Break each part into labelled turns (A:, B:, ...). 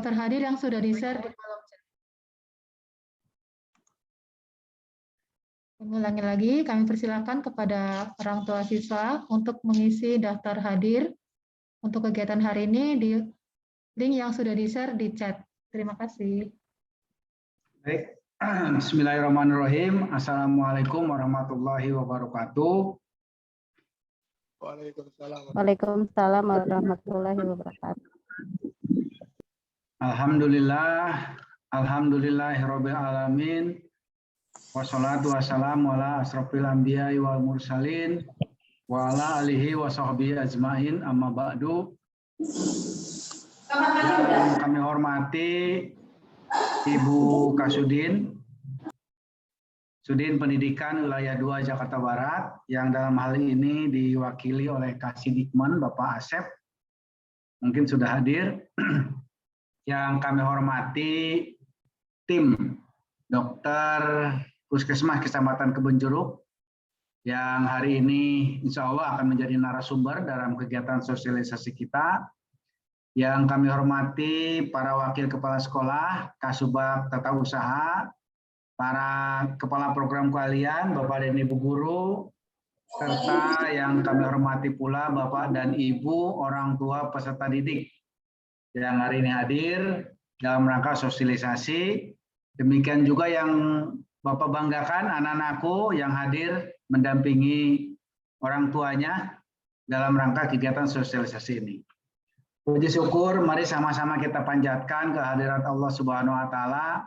A: daftar hadir yang sudah di-share di kolom chat. Ulangi lagi, kami persilakan kepada orang tua siswa untuk mengisi daftar hadir untuk kegiatan hari ini di link yang sudah di-share di chat. Terima kasih.
B: Baik, Bismillahirrahmanirrahim. Assalamualaikum warahmatullahi wabarakatuh.
C: Waalaikumsalam warahmatullahi wabarakatuh.
B: Alhamdulillahirabbil alamin. Wassalatu wassalamu ala asrofil anbiya'i wal mursalin wa ala alihi wa sahbihi ajmain, amma ba'du. Yang kami hormati Ibu Kasudin, Sudin Pendidikan Wilayah 2 Jakarta Barat, yang dalam hal ini diwakili oleh Kasidikmen Bapak Asep, mungkin sudah hadir. Yang kami hormati tim dokter Puskesmas Kecamatan Kebonjeruk, yang hari ini insya Allah akan menjadi narasumber dalam kegiatan sosialisasi kita. Yang kami hormati para wakil kepala sekolah, Kasubag Tata Usaha, para kepala program kalian, Bapak dan Ibu guru, serta yang kami hormati pula Bapak dan Ibu orang tua peserta didik yang hari ini hadir dalam rangka sosialisasi. Demikian juga yang Bapak banggakan, anak-anakku yang hadir mendampingi orang tuanya dalam rangka kegiatan sosialisasi ini. Puji syukur, mari sama-sama kita panjatkan kehadirat Allah Subhanahu wa Ta'ala,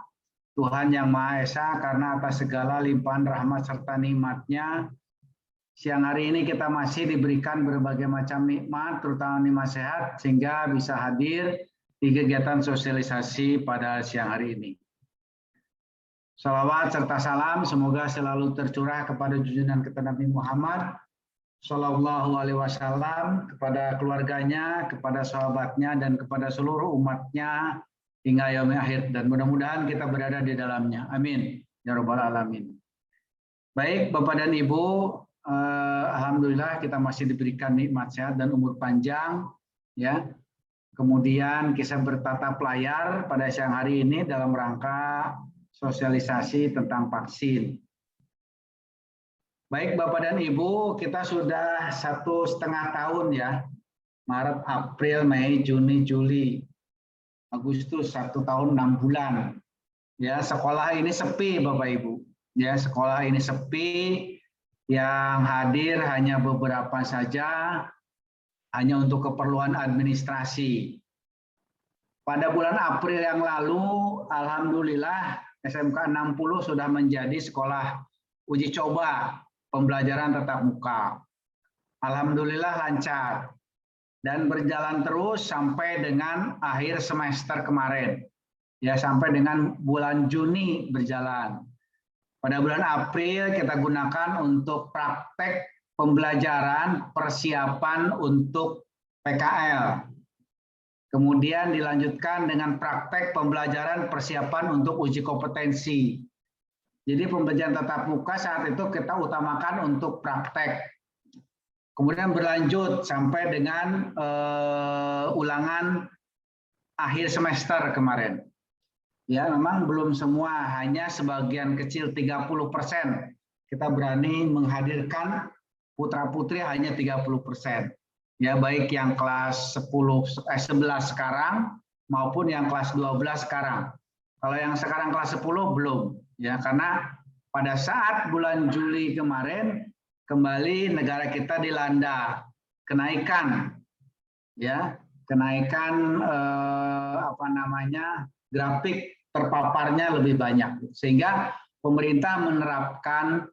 B: Tuhan yang Maha Esa, karena atas segala limpahan rahmat serta nikmat-Nya, siang hari ini kita masih diberikan berbagai macam nikmat, terutama nikmat sehat, sehingga bisa hadir di kegiatan sosialisasi pada siang hari ini. Salawat serta salam semoga selalu tercurah kepada junjungan kita Nabi Muhammad Shallallahu Alaihi Wasallam, kepada keluarganya, kepada sahabatnya, dan kepada seluruh umatnya hingga yaumil akhir, dan mudah-mudahan kita berada di dalamnya. Amin ya rabbal alamin. Baik Bapak dan Ibu, alhamdulillah kita masih diberikan nikmat sehat dan umur panjang, ya. Kemudian kita bertatap layar pada siang hari ini dalam rangka sosialisasi tentang vaksin. Baik Bapak dan Ibu, kita sudah 1,5 tahun ya, Maret, April, Mei, Juni, Juli, Agustus, 1 tahun 6 bulan. Ya, sekolah ini sepi Bapak Ibu. Ya, sekolah ini sepi, yang hadir hanya beberapa saja, hanya untuk keperluan administrasi. Pada bulan April yang lalu, alhamdulillah SMK 60 sudah menjadi sekolah uji coba pembelajaran tatap muka. Alhamdulillah lancar dan berjalan terus sampai dengan akhir semester kemarin. Ya, sampai dengan bulan Juni berjalan. Pada bulan April kita gunakan untuk praktek pembelajaran persiapan untuk PKL. Kemudian dilanjutkan dengan praktek pembelajaran persiapan untuk uji kompetensi. Jadi pembelajaran tatap muka saat itu kita utamakan untuk praktek. Kemudian berlanjut sampai dengan ulangan akhir semester kemarin. Ya, memang belum semua, hanya sebagian kecil 30%. Kita berani menghadirkan putra-putri hanya 30%. Ya, baik yang kelas 11 sekarang maupun yang kelas 12 sekarang. Kalau yang sekarang kelas 10 belum. Ya, karena pada saat bulan Juli kemarin kembali negara kita dilanda kenaikan, ya, kenaikan grafik terpaparnya lebih banyak, sehingga pemerintah menerapkan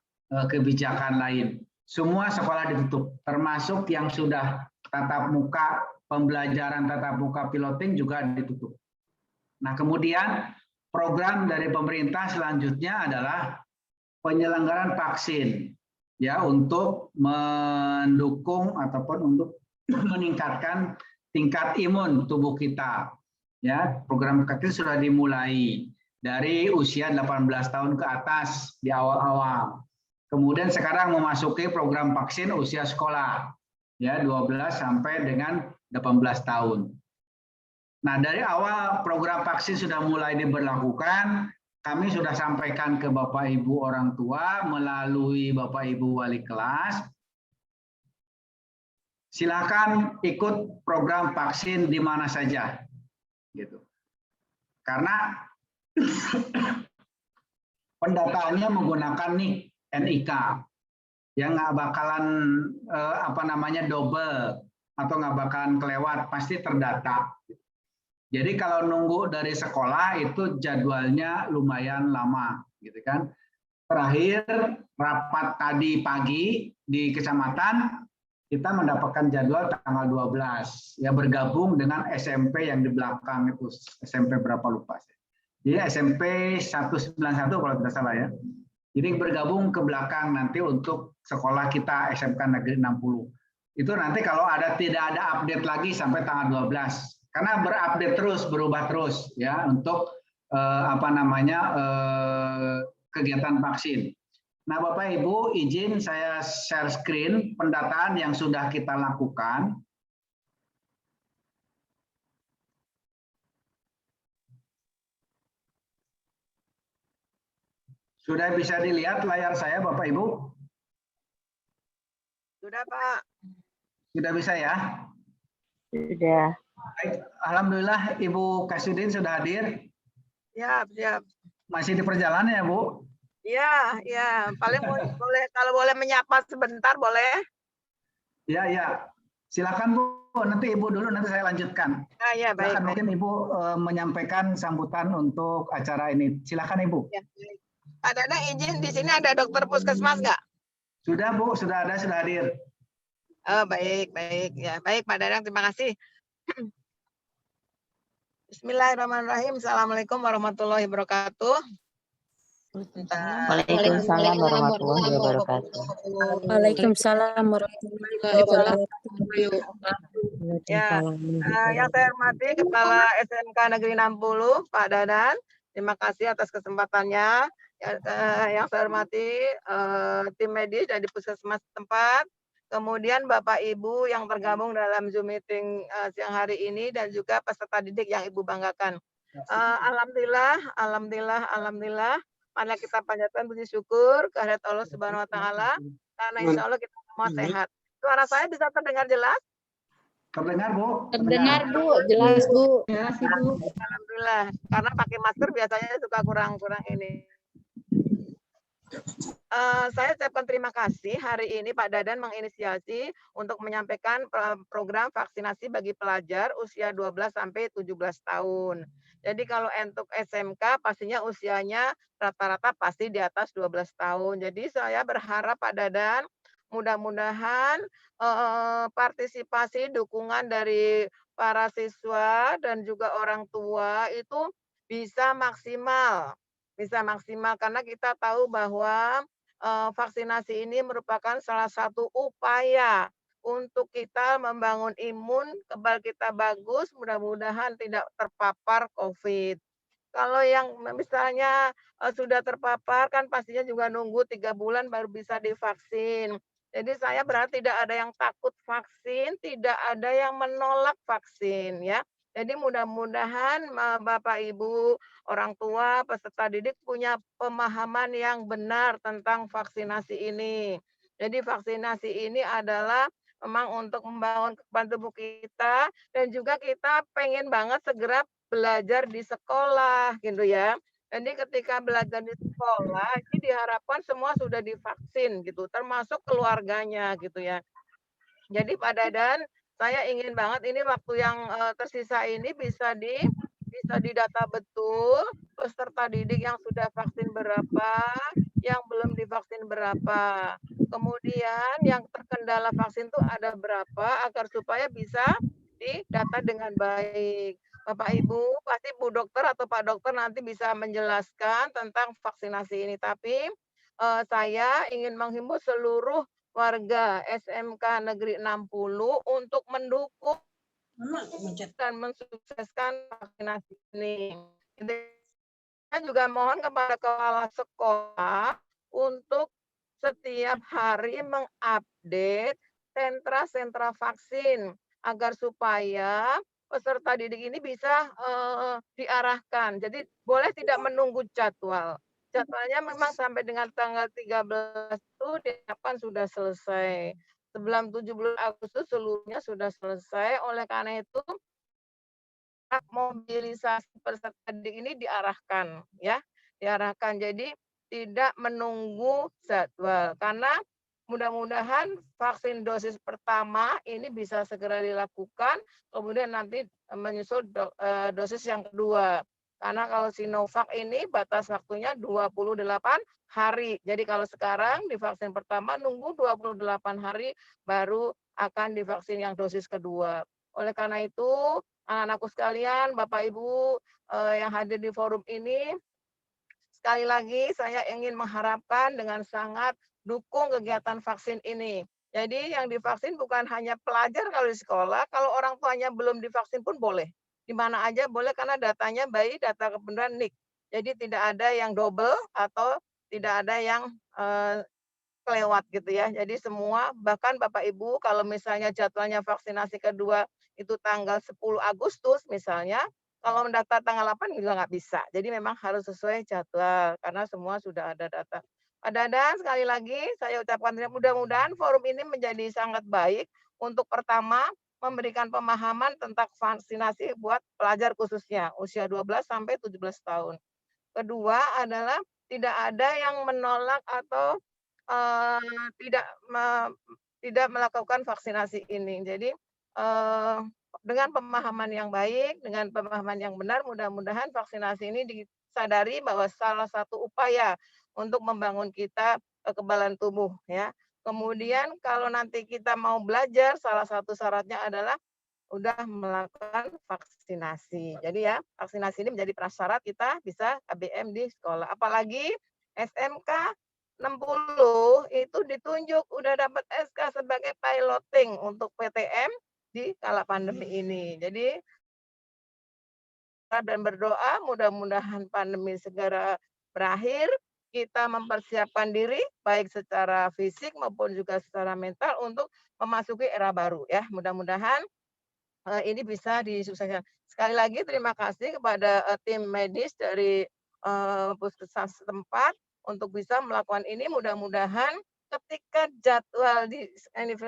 B: kebijakan lain. Semua sekolah ditutup, termasuk yang sudah tatap muka, pembelajaran tatap muka piloting juga ditutup. Nah, kemudian program dari pemerintah selanjutnya adalah penyelenggaraan vaksin, ya, untuk mendukung ataupun untuk meningkatkan tingkat imun tubuh kita. Ya, program vaksin sudah dimulai dari usia 18 tahun ke atas di awal-awal. Kemudian sekarang memasuki program vaksin usia sekolah, ya, 12 sampai dengan 18 tahun. Nah, dari awal program vaksin sudah mulai diberlakukan, kami sudah sampaikan ke Bapak Ibu orang tua melalui Bapak Ibu wali kelas, silakan ikut program vaksin di mana saja, gitu. Karena pendataannya menggunakan NIK, yang nggak bakalan double atau nggak bakalan kelewat, pasti terdata. Jadi kalau nunggu dari sekolah itu jadwalnya lumayan lama, gitu kan. Terakhir rapat tadi pagi di kecamatan kita mendapatkan jadwal tanggal 12, ya bergabung dengan SMP yang di belakang itu, SMP berapa lupa. Jadi SMP 191 kalau tidak salah ya. Jadi bergabung ke belakang nanti untuk sekolah kita SMK Negeri 60. Itu nanti kalau tidak ada update lagi sampai tanggal 12. Karena berupdate terus, berubah terus ya untuk kegiatan vaksin. Nah, Bapak Ibu, izin saya share screen pendataan yang sudah kita lakukan. Sudah bisa dilihat layar saya, Bapak Ibu?
D: Sudah, Pak.
B: Sudah bisa ya?
C: Sudah.
B: Baik, alhamdulillah Ibu Kasudin sudah hadir.
D: Siap, siap.
B: Masih di perjalanan ya, Bu?
D: Iya, iya. Paling boleh kalau boleh menyapa sebentar boleh?
B: Ya, ya. Silakan Bu, nanti Ibu dulu, nanti saya lanjutkan.
D: Ah, ya, baik.
B: Silakan, mungkin Ibu menyampaikan sambutan untuk acara ini. Silakan Ibu.
D: Ya, baik. Pak Dadang izin di sini ada dokter puskesmas nggak?
B: Sudah Bu, sudah ada, sudah hadir.
D: Oh, baik, baik. Ya, baik Pak Dadang, terima kasih. Bismillahirrahmanirrahim. Assalamualaikum warahmatullahi wabarakatuh.
C: Waalaikumsalam warahmatullahi wabarakatuh.
E: Waalaikumsalam warahmatullahi wabarakatuh.
D: Ya, yang saya hormati Kepala SMK Negeri 60, Pak Dadan. Terima kasih atas kesempatannya. Yang saya hormati tim medis dari puskesmas tempat. Kemudian Bapak Ibu yang tergabung dalam Zoom meeting siang hari ini dan juga peserta didik yang Ibu banggakan. Alhamdulillah, alhamdulillah, alhamdulillah. Mari kita panjatkan puji syukur kehadirat Allah Subhanahu wa taala karena insya Allah kita semua sehat. Suara saya bisa terdengar jelas?
B: Terdengar, Bu?
E: Terdengar, Bu. Jelas, Bu.
A: Jelas, Ibu.
D: Alhamdulillah. Karena pakai masker biasanya suka kurang ini. Saya ucapkan terima kasih hari ini Pak Dadan menginisiasi untuk menyampaikan program vaksinasi bagi pelajar usia 12 sampai 17 tahun. Jadi kalau untuk SMK pastinya usianya rata-rata pasti di atas 12 tahun. Jadi saya berharap Pak Dadan mudah-mudahan partisipasi dukungan dari para siswa dan juga orang tua itu bisa maksimal karena kita tahu bahwa vaksinasi ini merupakan salah satu upaya untuk kita membangun imun kebal kita bagus, mudah-mudahan tidak terpapar COVID. Kalau yang misalnya sudah terpapar kan pastinya juga nunggu 3 bulan baru bisa divaksin. Jadi saya berarti tidak ada yang takut vaksin, tidak ada yang menolak vaksin ya. Jadi mudah-mudahan Bapak Ibu, orang tua, peserta didik punya pemahaman yang benar tentang vaksinasi ini. Jadi vaksinasi ini adalah memang untuk membangun kekebalan tubuh kita dan juga kita pengen banget segera belajar di sekolah gitu ya. Jadi ketika belajar di sekolah ini diharapkan semua sudah divaksin gitu, termasuk keluarganya gitu ya. Jadi Pak Dadan, saya ingin banget ini waktu yang tersisa ini bisa didata betul peserta didik yang sudah vaksin berapa, yang belum divaksin berapa. Kemudian yang terkendala vaksin itu ada berapa agar supaya bisa didata dengan baik. Bapak Ibu, pasti Bu Dokter atau Pak Dokter nanti bisa menjelaskan tentang vaksinasi ini. Tapi saya ingin menghimbau seluruh warga SMK Negeri 60 untuk mendukung dan mensukseskan vaksinasi ini. Saya juga mohon kepada kepala sekolah untuk setiap hari mengupdate sentra-sentra vaksin agar supaya peserta didik ini bisa diarahkan. Jadi boleh tidak menunggu jadwal. Jadwalnya memang sampai dengan tanggal 13 itu diharapkan sudah selesai. Sebelum 17 Agustus seluruhnya sudah selesai. Oleh karena itu mobilisasi peserta didik ini diarahkan, ya, diarahkan. Jadi tidak menunggu jadwal karena mudah-mudahan vaksin dosis pertama ini bisa segera dilakukan, kemudian nanti menyusul dosis yang kedua. Karena kalau Sinovac ini batas waktunya 28 hari. Jadi kalau sekarang di vaksin pertama nunggu 28 hari baru akan divaksin yang dosis kedua. Oleh karena itu, anak-anakku sekalian, Bapak Ibu yang hadir di forum ini, sekali lagi saya ingin mengharapkan dengan sangat dukung kegiatan vaksin ini. Jadi yang divaksin bukan hanya pelajar kalau di sekolah, kalau orang tuanya belum divaksin pun boleh. Di mana aja boleh karena datanya bayi, data kependudukan NIK. Jadi tidak ada yang double atau tidak ada yang kelewat gitu ya. Jadi semua, bahkan Bapak Ibu kalau misalnya jadwalnya vaksinasi kedua itu tanggal 10 Agustus misalnya, kalau mendaftar tanggal 8 juga nggak bisa. Jadi memang harus sesuai jadwal karena semua sudah ada data. Pak Dadan, sekali lagi saya ucapkan mudah-mudahan forum ini menjadi sangat baik untuk pertama memberikan pemahaman tentang vaksinasi buat pelajar khususnya usia 12 sampai 17 tahun. Kedua adalah tidak ada yang menolak atau tidak melakukan vaksinasi ini. Jadi dengan pemahaman yang baik, dengan pemahaman yang benar, mudah-mudahan vaksinasi ini disadari bahwa salah satu upaya untuk membangun kita kekebalan tubuh, ya. Kemudian kalau nanti kita mau belajar, salah satu syaratnya adalah udah melakukan vaksinasi. Jadi ya, vaksinasi ini menjadi prasyarat kita bisa KBM di sekolah. Apalagi SMK 60 itu ditunjuk udah dapat SK sebagai piloting untuk PTM di kala pandemi ini. Jadi dan berdoa mudah-mudahan pandemi segera berakhir, kita mempersiapkan diri baik secara fisik maupun juga secara mental untuk memasuki era baru ya. Mudah-mudahan ini bisa disukseskan. Sekali lagi terima kasih kepada tim medis dari puskesmas setempat untuk bisa melakukan ini. Mudah-mudahan ketika jadwal di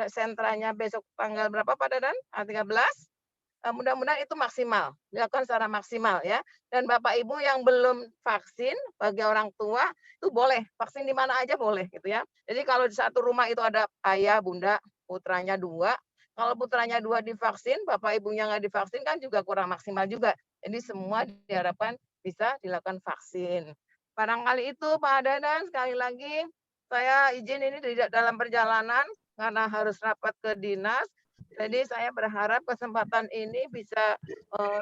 D: sentranya besok tanggal berapa Pak Dadan? 13. Mudah-mudahan itu maksimal, dilakukan secara maksimal ya. Dan Bapak Ibu yang belum vaksin, bagi orang tua itu boleh vaksin di mana aja boleh gitu ya. Jadi kalau di satu rumah itu ada ayah, bunda, putranya 2, kalau putranya 2 divaksin, Bapak Ibunya nggak divaksin kan juga kurang maksimal juga. Jadi semua diharapkan bisa dilakukan vaksin. Barangkali itu Pak Dadan, sekali lagi saya izin ini dalam perjalanan karena harus rapat ke dinas. Jadi saya berharap kesempatan ini bisa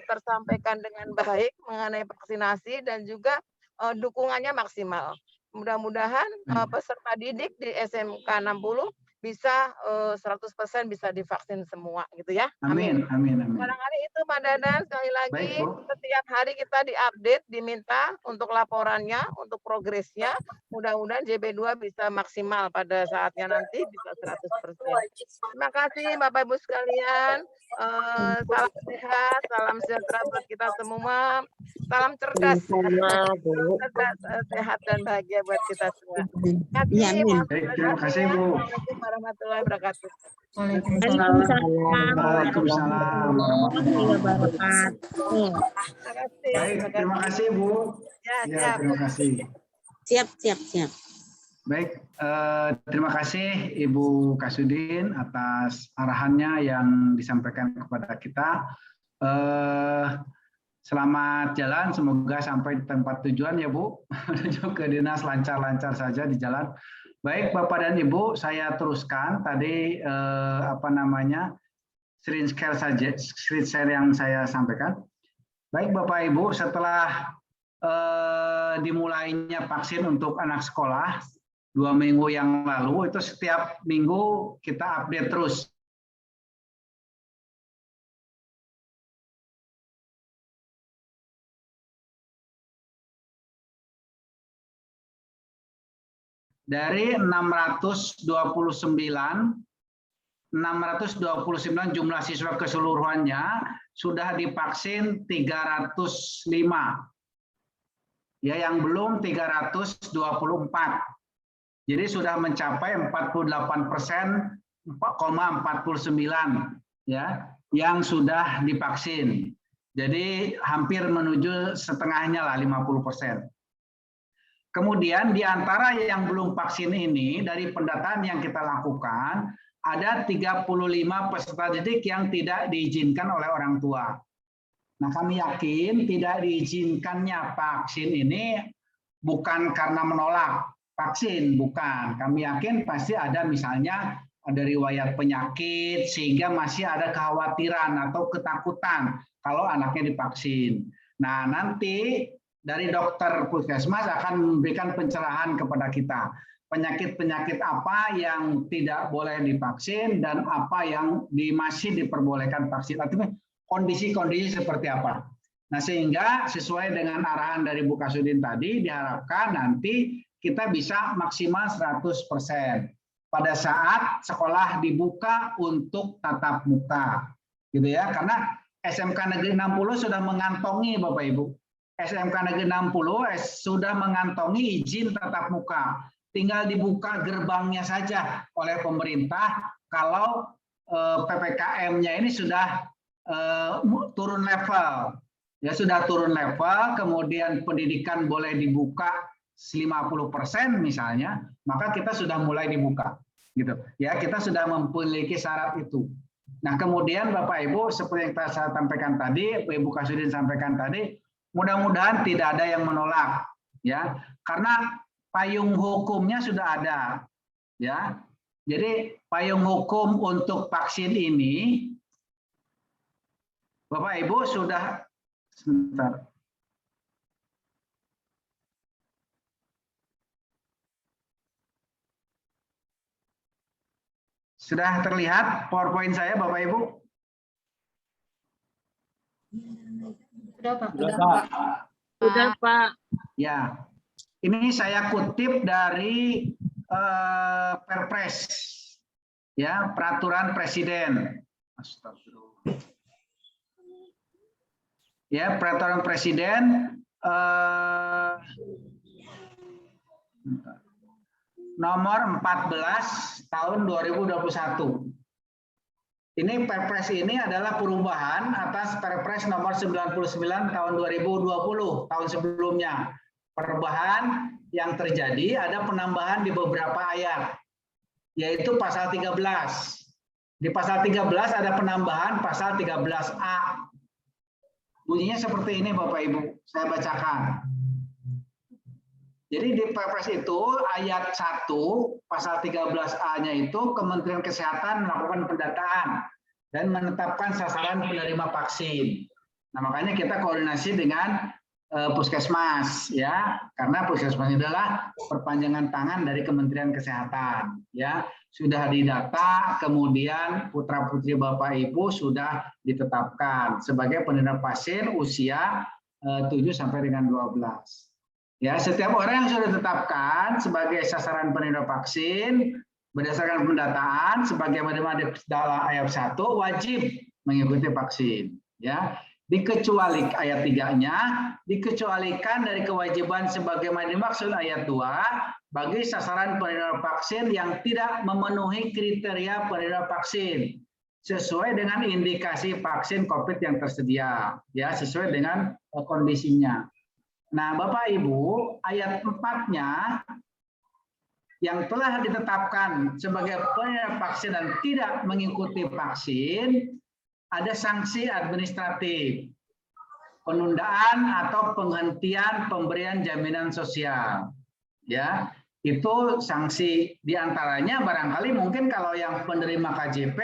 D: tersampaikan dengan baik mengenai vaksinasi dan juga dukungannya maksimal. Mudah-mudahan peserta didik di SMK 60 bisa 100% bisa divaksin semua gitu ya.
B: Amin, amin, amin.
D: Barangkali itu Pak Dadan, sekali lagi
B: Baik,
D: setiap hari kita diupdate, diminta untuk laporannya, untuk progresnya. Mudah-mudahan JB2 bisa maksimal pada saatnya nanti bisa 100%. Terima kasih Bapak Ibu sekalian. Salam sehat, salam sejahtera buat kita semua. Salam cerdas. Cerdas, sehat dan bahagia buat kita semua.
B: terima kasih Bu.
D: Assalamualaikum warahmatullahi wabarakatuh.
B: Waalaikumsalam warahmatullahi wabarakatuh. Baik, terima kasih Bu. Ya, terima kasih.
E: Siap.
B: Baik, terima kasih Ibu Kasudin atas arahannya yang disampaikan kepada kita. Selamat jalan, semoga sampai di tempat tujuan ya Bu. Menuju ke dinas lancar-lancar saja di jalan. Baik Bapak dan Ibu, saya teruskan tadi screen share yang saya sampaikan. Baik Bapak Ibu, setelah dimulainya vaksin untuk anak sekolah 2 minggu yang lalu, itu setiap minggu kita update terus. Dari 629 jumlah siswa keseluruhannya, sudah divaksin 305. Ya, yang belum 324. Jadi sudah mencapai 48%, 4,49 ya, yang sudah divaksin. Jadi hampir menuju setengahnya lah, 50%. Kemudian di antara yang belum vaksin ini, dari pendataan yang kita lakukan, ada 35 peserta didik yang tidak diizinkan oleh orang tua. Nah, kami yakin tidak diizinkannya vaksin ini bukan karena menolak vaksin, bukan. Kami yakin pasti ada misalnya ada riwayat penyakit sehingga masih ada kekhawatiran atau ketakutan kalau anaknya divaksin. Nah, nanti dari dokter puskesmas akan memberikan pencerahan kepada kita. Penyakit-penyakit apa yang tidak boleh divaksin dan apa yang masih diperbolehkan vaksin. Artinya kondisi-kondisi seperti apa. Nah, sehingga sesuai dengan arahan dari Bu Kasudin tadi, diharapkan nanti kita bisa maksimal 100% pada saat sekolah dibuka untuk tatap muka, gitu ya. Karena SMK Negeri 60 sudah mengantongi, Bapak Ibu. SMK Negeri 60 sudah mengantongi izin tatap muka. Tinggal dibuka gerbangnya saja oleh pemerintah kalau PPKM-nya ini sudah turun level. Ya, sudah turun level, kemudian pendidikan boleh dibuka 50% misalnya, maka kita sudah mulai dibuka, gitu. Ya, kita sudah memiliki syarat itu. Nah, kemudian Bapak Ibu, seperti yang saya sampaikan tadi, Ibu Kasudin sampaikan tadi, mudah-mudahan tidak ada yang menolak, ya, karena payung hukumnya sudah ada, ya. Jadi payung hukum untuk vaksin ini, Bapak Ibu sudah, sebentar. Sudah terlihat PowerPoint saya, Bapak Ibu?
A: Sudah, Pak.
E: Sudah, Pak.
B: Ya, ini saya kutip dari Perpres, ya, Peraturan Presiden. Astagfirullah. Ya, Peraturan Presiden nomor 14 tahun 2021. Ini Perpres ini adalah perubahan atas Perpres nomor 99 tahun 2020, tahun sebelumnya. Perubahan yang terjadi ada penambahan di beberapa ayat, yaitu pasal 13. Di pasal 13 ada penambahan pasal 13A. Bunyinya seperti ini, Bapak Ibu, saya bacakan. Jadi di Perpres itu ayat 1 pasal 13A-nya itu Kementerian Kesehatan melakukan pendataan dan menetapkan sasaran penerima vaksin. Nah, makanya kita koordinasi dengan Puskesmas, ya, karena Puskesmas adalah perpanjangan tangan dari Kementerian Kesehatan, ya. Sudah didata, kemudian putra-putri Bapak Ibu sudah ditetapkan sebagai penerima vaksin usia 7 sampai dengan 12. Ya, setiap orang yang sudah ditetapkan sebagai sasaran penerima vaksin berdasarkan pendataan sebagaimana di dalam ayat 1 wajib mengikuti vaksin, ya. Dikecuali ayat 3-nya dikecualikan dari kewajiban sebagaimana dimaksud ayat 2 bagi sasaran penerima vaksin yang tidak memenuhi kriteria penerima vaksin sesuai dengan indikasi vaksin COVID yang tersedia, ya, sesuai dengan kondisinya. Nah, Bapak Ibu, ayat 4-nya yang telah ditetapkan sebagai penerima vaksin dan tidak mengikuti vaksin, ada sanksi administratif, penundaan atau penghentian pemberian jaminan sosial. Ya, itu sanksi diantaranya barangkali mungkin kalau yang penerima KJP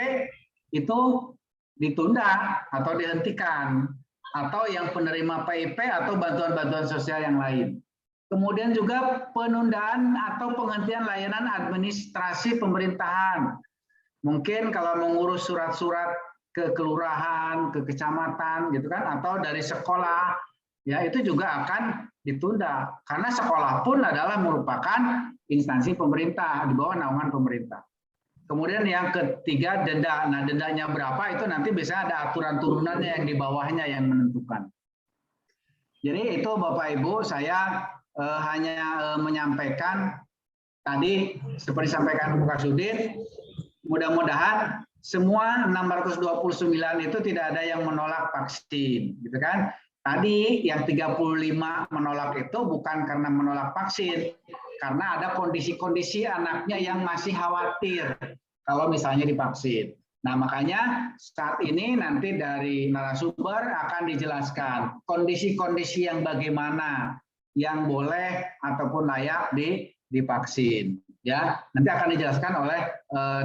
B: itu ditunda atau dihentikan, atau yang penerima PIP atau bantuan-bantuan sosial yang lain. Kemudian juga penundaan atau penghentian layanan administrasi pemerintahan. Mungkin kalau mengurus surat-surat ke kelurahan, ke kecamatan gitu kan, atau dari sekolah, ya itu juga akan ditunda karena sekolah pun adalah merupakan instansi pemerintah di bawah naungan pemerintah. Kemudian yang ketiga denda. Nah, dendanya berapa itu nanti bisa ada aturan turunannya yang di bawahnya yang menentukan. Jadi itu Bapak Ibu, saya hanya menyampaikan tadi seperti disampaikan Pak Sudin, mudah-mudahan semua 629 itu tidak ada yang menolak vaksin, gitu kan? Tadi yang 35 menolak itu bukan karena menolak vaksin, karena ada kondisi-kondisi anaknya yang masih khawatir kalau misalnya divaksin. Nah, makanya saat ini nanti dari narasumber akan dijelaskan kondisi-kondisi yang bagaimana yang boleh ataupun layak divaksin. Ya, nanti akan dijelaskan oleh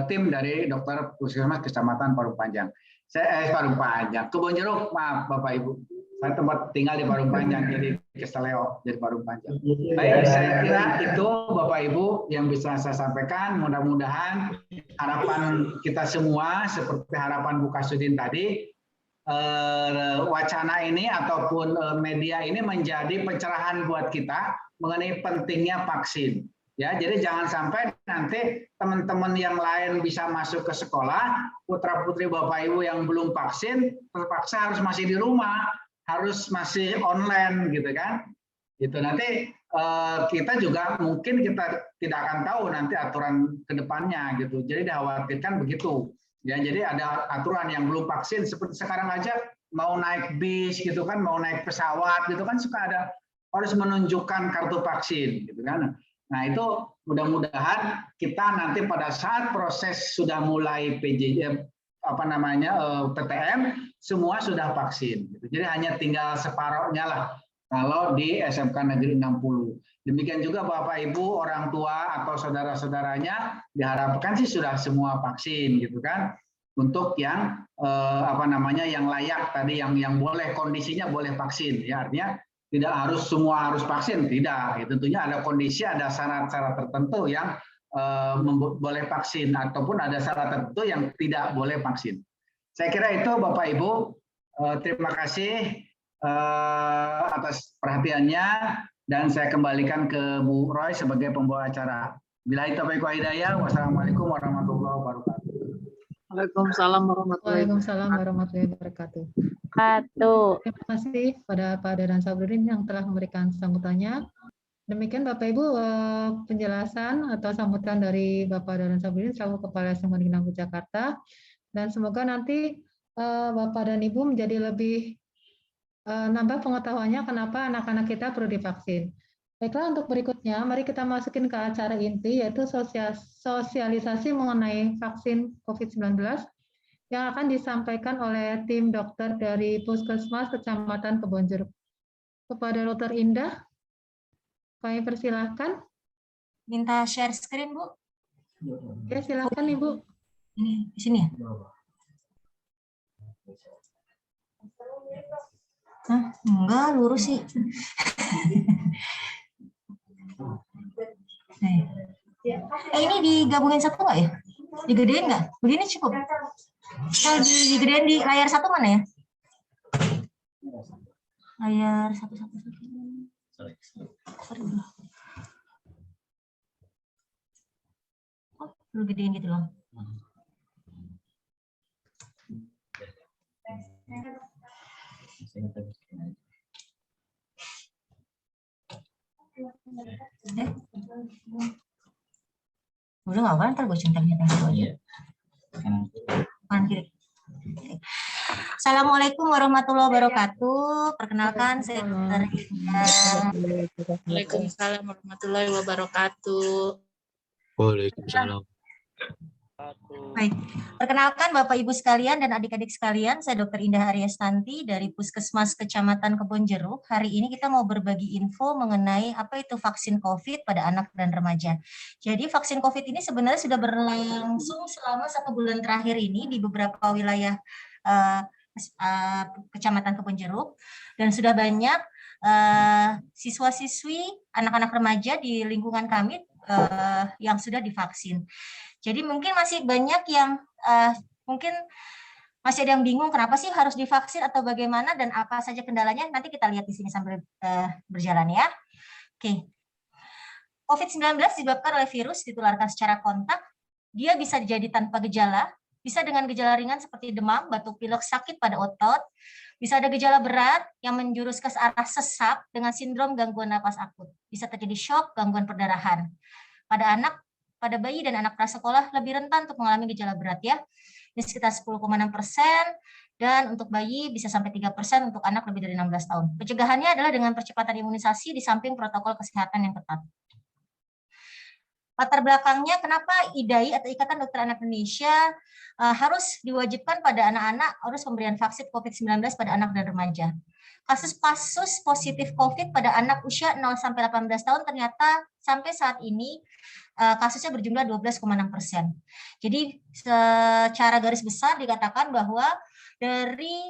B: tim dari dokter puskesmas Kecamatan Parung Panjang. Parung Panjang, Kebonjeruk, maaf Bapak Ibu. Saya tempat tinggal di Parung Panjang, jadi Keseleo dari Parung Panjang. Baik, saya kira itu Bapak Ibu yang bisa saya sampaikan. Mudah-mudahan harapan kita semua seperti harapan Bu Kasudin tadi, wacana ini ataupun media ini menjadi pencerahan buat kita mengenai pentingnya vaksin. Ya, jadi jangan sampai nanti teman-teman yang lain bisa masuk ke sekolah, putra-putri Bapak Ibu yang belum vaksin terpaksa harus masih di rumah, harus masih online gitu kan. Itu nanti kita juga mungkin kita tidak akan tahu nanti aturan ke depannya gitu. Jadi dikhawatirkan begitu. Ya, jadi ada aturan yang belum vaksin seperti sekarang aja mau naik bis gitu kan, mau naik pesawat gitu kan suka ada harus menunjukkan kartu vaksin gitu kan. Nah, itu mudah-mudahan kita nanti pada saat proses sudah mulai PTM semua sudah vaksin. Jadi hanya tinggal separohnya lah kalau di SMK Negeri 60. Demikian juga Bapak Ibu, orang tua atau saudara-saudaranya diharapkan sih sudah semua vaksin gitu kan. Untuk yang yang layak tadi yang boleh kondisinya boleh vaksin ya, artinya tidak harus semua harus vaksin, tidak. Tentunya ada kondisi, ada syarat-syarat tertentu yang boleh vaksin ataupun ada syarat tertentu yang tidak boleh vaksin. Saya kira itu Bapak Ibu. Terima kasih atas perhatiannya dan saya kembalikan ke Bu Roy sebagai pembawa acara. Billahi taufiq wal hidayah. Wassalamualaikum warahmatullahi wabarakatuh.
E: Waalaikumsalam
A: warahmatullahi wabarakatuh. Terima kasih pada Pak Dadan Sabudin yang telah memberikan sambutannya. Demikian Bapak Ibu penjelasan atau sambutan dari Bapak Dadan Sabudin selaku Kepala SMK Negeri 60 Jakarta. Dan semoga nanti Bapak dan Ibu menjadi lebih nambah pengetahuannya kenapa anak-anak kita perlu divaksin. Baiklah, untuk berikutnya mari kita masukin ke acara inti yaitu sosialisasi mengenai vaksin COVID-19 yang akan disampaikan oleh tim dokter dari Puskesmas Kecamatan Kebonjeruk. Kepada Dr. Indah, kami persilahkan.
F: Minta share screen, Bu.
A: Ya, silakan Ibu.
F: Ini di sini ya? Enggak, lurus sih. Ini digabungin satu nggak ya? Digedein nggak? Begini cukup. Kalau digedein di layar satu mana ya? Layar satu. Oh, perlu gedein gitu loh. Udah nggak apa-apa, ntar gue centangnya aja. Kanan kiri. Assalamualaikum warahmatullahi wabarakatuh. Perkenalkan saya Dr. Indah.
E: Waalaikumsalam warahmatullahi wabarakatuh.
G: Waalaikumsalam.
F: Baik, perkenalkan Bapak Ibu sekalian dan adik-adik sekalian, saya Dr. Indah Aryastanti dari Puskesmas Kecamatan Kebonjeruk. Hari ini kita mau berbagi info mengenai apa itu vaksin COVID pada anak dan remaja. Jadi vaksin COVID ini sebenarnya sudah berlangsung selama 1 bulan terakhir ini di beberapa wilayah Kecamatan Kebonjeruk dan sudah banyak siswa-siswi, anak-anak remaja di lingkungan kami yang sudah divaksin. Jadi mungkin masih banyak yang mungkin masih ada yang bingung kenapa sih harus divaksin atau bagaimana dan apa saja kendalanya. Nanti kita lihat di sini sambil berjalan ya. Oke. COVID-19 disebabkan oleh virus ditularkan secara kontak dia bisa jadi tanpa gejala, bisa dengan gejala ringan seperti demam, batuk pilek, sakit pada otot, bisa ada gejala berat yang menjurus ke arah sesak dengan sindrom gangguan napas akut. Bisa terjadi shock, gangguan perdarahan. Pada bayi dan anak prasekolah lebih rentan untuk mengalami gejala berat ya. Ini sekitar 10,6%, dan untuk bayi bisa sampai 3% untuk anak lebih dari 16 tahun. Pencegahannya adalah dengan percepatan imunisasi di samping protokol kesehatan yang ketat. Latar belakangnya kenapa IDAI atau Ikatan Dokter Anak Indonesia harus diwajibkan pada anak-anak harus pemberian vaksin COVID-19 pada anak dan remaja. Kasus-kasus positif COVID pada anak usia 0-18 tahun ternyata sampai saat ini kasusnya berjumlah 12,6%. Jadi secara garis besar dikatakan bahwa dari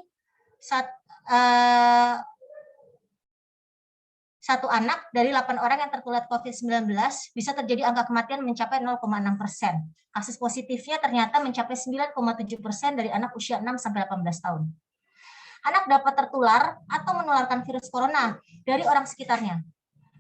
F: satu anak dari 8 orang yang tertular COVID-19 bisa terjadi angka kematian mencapai 0,6%. Kasus positifnya ternyata mencapai 9,7% dari anak usia 6-18 tahun. Anak dapat tertular atau menularkan virus corona dari orang sekitarnya.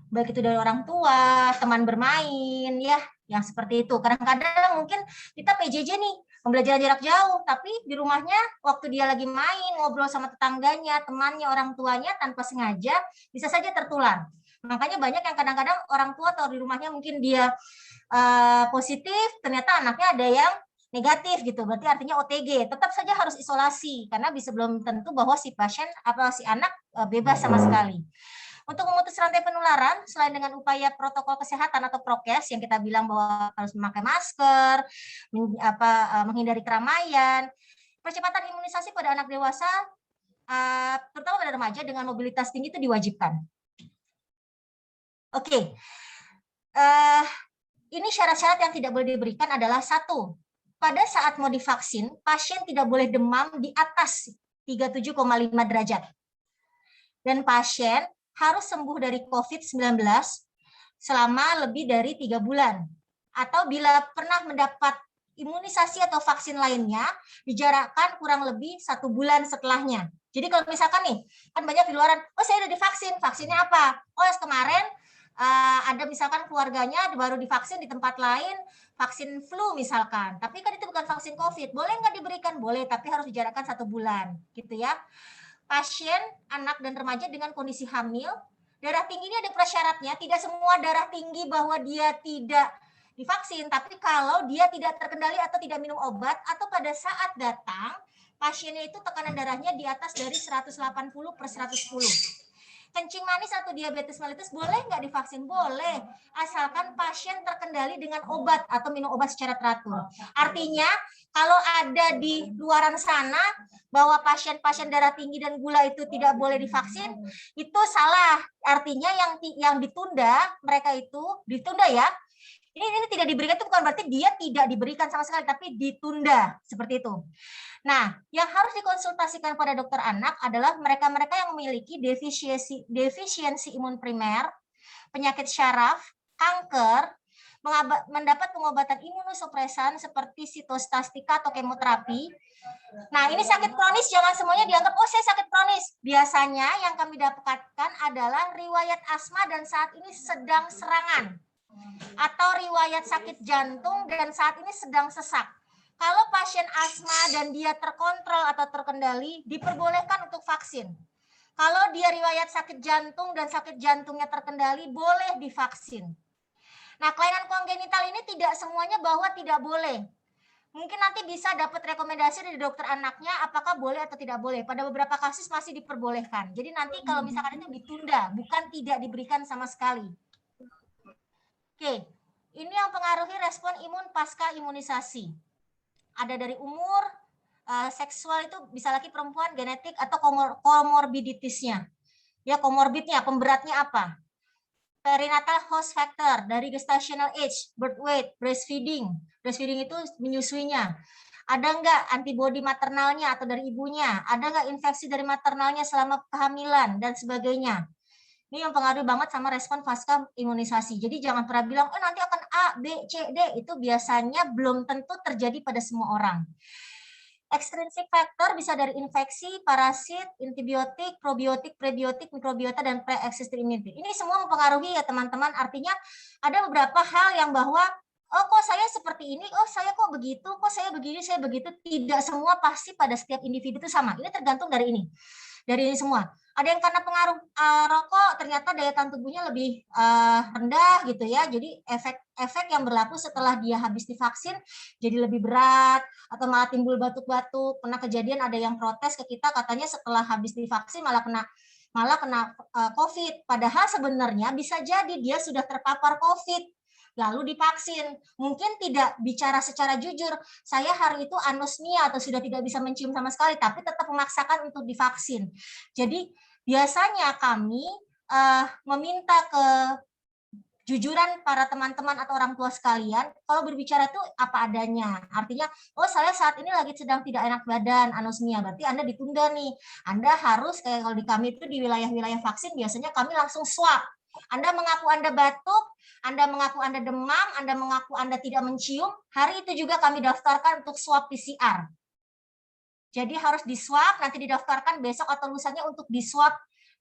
F: Baik itu dari orang tua, teman bermain, ya, yang seperti itu. Kadang-kadang mungkin kita PJJ nih, pembelajaran jarak jauh, tapi di rumahnya waktu dia lagi main, ngobrol sama tetangganya, temannya, orang tuanya, tanpa sengaja bisa saja tertular. Makanya banyak yang kadang-kadang orang tua atau di rumahnya mungkin dia positif, ternyata anaknya ada yang negatif gitu, berarti artinya OTG. Tetap saja harus isolasi, karena bisa belum tentu bahwa si pasien atau si anak bebas sama sekali. Untuk memutus rantai penularan, selain dengan upaya protokol kesehatan atau prokes yang kita bilang bahwa harus memakai masker, menghindari keramaian, percepatan imunisasi pada anak dewasa, terutama pada remaja dengan mobilitas tinggi itu diwajibkan. Oke, ini syarat-syarat yang tidak boleh diberikan adalah 1. Pada saat mau divaksin, pasien tidak boleh demam di atas 37,5 derajat. Dan pasien harus sembuh dari COVID-19 selama lebih dari 3 bulan. Atau bila pernah mendapat imunisasi atau vaksin lainnya, dijarakkan kurang lebih 1 bulan setelahnya. Jadi kalau misalkan nih, kan banyak di luaran, oh saya udah divaksin, vaksinnya apa? Oh kemarin ada misalkan keluarganya baru divaksin di tempat lain, vaksin flu misalkan. Tapi kan itu bukan vaksin COVID. Boleh nggak diberikan? Boleh, tapi harus dijarakkan 1 bulan. Gitu ya. Pasien, anak dan remaja dengan kondisi hamil, darah tinggi ini ada prasyaratnya, tidak semua darah tinggi bahwa dia tidak divaksin, tapi kalau dia tidak terkendali atau tidak minum obat, atau pada saat datang, pasiennya itu tekanan darahnya di atas dari 180/110. Kencing manis atau diabetes mellitus boleh nggak divaksin? Boleh, asalkan pasien terkendali dengan obat atau minum obat secara teratur. Artinya, kalau ada di luaran sana bahwa pasien-pasien darah tinggi dan gula itu tidak boleh divaksin, itu salah. Artinya yang ditunda, mereka itu ditunda ya. Ini tidak diberikan itu bukan berarti dia tidak diberikan sama sekali, tapi ditunda seperti itu. Nah, yang harus dikonsultasikan pada dokter anak adalah mereka-mereka yang memiliki defisiensi imun primer, penyakit syaraf, kanker, mendapat pengobatan imunosupresan seperti sitostastika atau kemoterapi. Nah, ini sakit kronis, jangan semuanya dianggap, oh saya sakit kronis. Biasanya yang kami dapatkan adalah riwayat asma dan saat ini sedang serangan. Atau riwayat sakit jantung dan saat ini sedang sesak. Kalau pasien asma dan dia terkontrol atau terkendali, diperbolehkan untuk vaksin. Kalau dia riwayat sakit jantung dan sakit jantungnya terkendali, boleh divaksin. Nah, kelainan kongenital ini tidak semuanya bahwa tidak boleh. Mungkin nanti bisa dapat rekomendasi dari dokter anaknya apakah boleh atau tidak boleh. Pada beberapa kasus masih diperbolehkan. Jadi nanti kalau misalkan itu ditunda, bukan tidak diberikan sama sekali. Oke, ini yang pengaruhi respon imun pasca imunisasi. Ada dari umur, seksual itu bisa laki perempuan, genetik, atau komorbiditasnya. Ya, komorbidnya, pemberatnya apa? Perinatal host factor, dari gestational age, birth weight, breastfeeding. Breastfeeding itu menyusuinya. Ada nggak antibodi maternalnya atau dari ibunya? Ada nggak infeksi dari maternalnya selama kehamilan, dan sebagainya. Ini yang pengaruh banget sama respon pasca imunisasi. Jadi jangan pernah bilang, oh nanti akan A, B, C, D. Itu biasanya belum tentu terjadi pada semua orang. Extrinsic factor bisa dari infeksi, parasit, antibiotik, probiotik, prebiotik, mikrobiota, dan pre-existing immunity. Ini semua mempengaruhi ya teman-teman. Artinya ada beberapa hal yang bahwa oh kok saya seperti ini, oh saya kok begitu, kok saya begini, saya begitu. Tidak semua pasti pada setiap individu itu sama. Ini tergantung dari ini semua. Ada yang karena pengaruh rokok ternyata daya tahan tubuhnya lebih rendah gitu ya. Jadi efek yang berlaku setelah dia habis divaksin jadi lebih berat atau malah timbul batuk-batuk. Pernah kejadian ada yang protes ke kita katanya setelah habis divaksin malah kena COVID. Padahal sebenarnya bisa jadi dia sudah terpapar COVID lalu divaksin. Mungkin tidak bicara secara jujur, saya hari itu anosmia atau sudah tidak bisa mencium sama sekali, tapi tetap memaksakan untuk divaksin. Jadi biasanya kami meminta kejujuran para teman-teman atau orang tua sekalian, kalau berbicara itu apa adanya. Artinya, oh saya saat ini lagi sedang tidak enak badan, anosmia, berarti Anda ditunda nih. Anda harus, kayak kalau di kami itu di wilayah-wilayah vaksin, biasanya kami langsung swab. Anda mengaku Anda batuk, Anda mengaku Anda demam, Anda mengaku Anda tidak mencium, hari itu juga kami daftarkan untuk swab PCR. Jadi harus diswab, nanti didaftarkan besok atau lusanya untuk diswab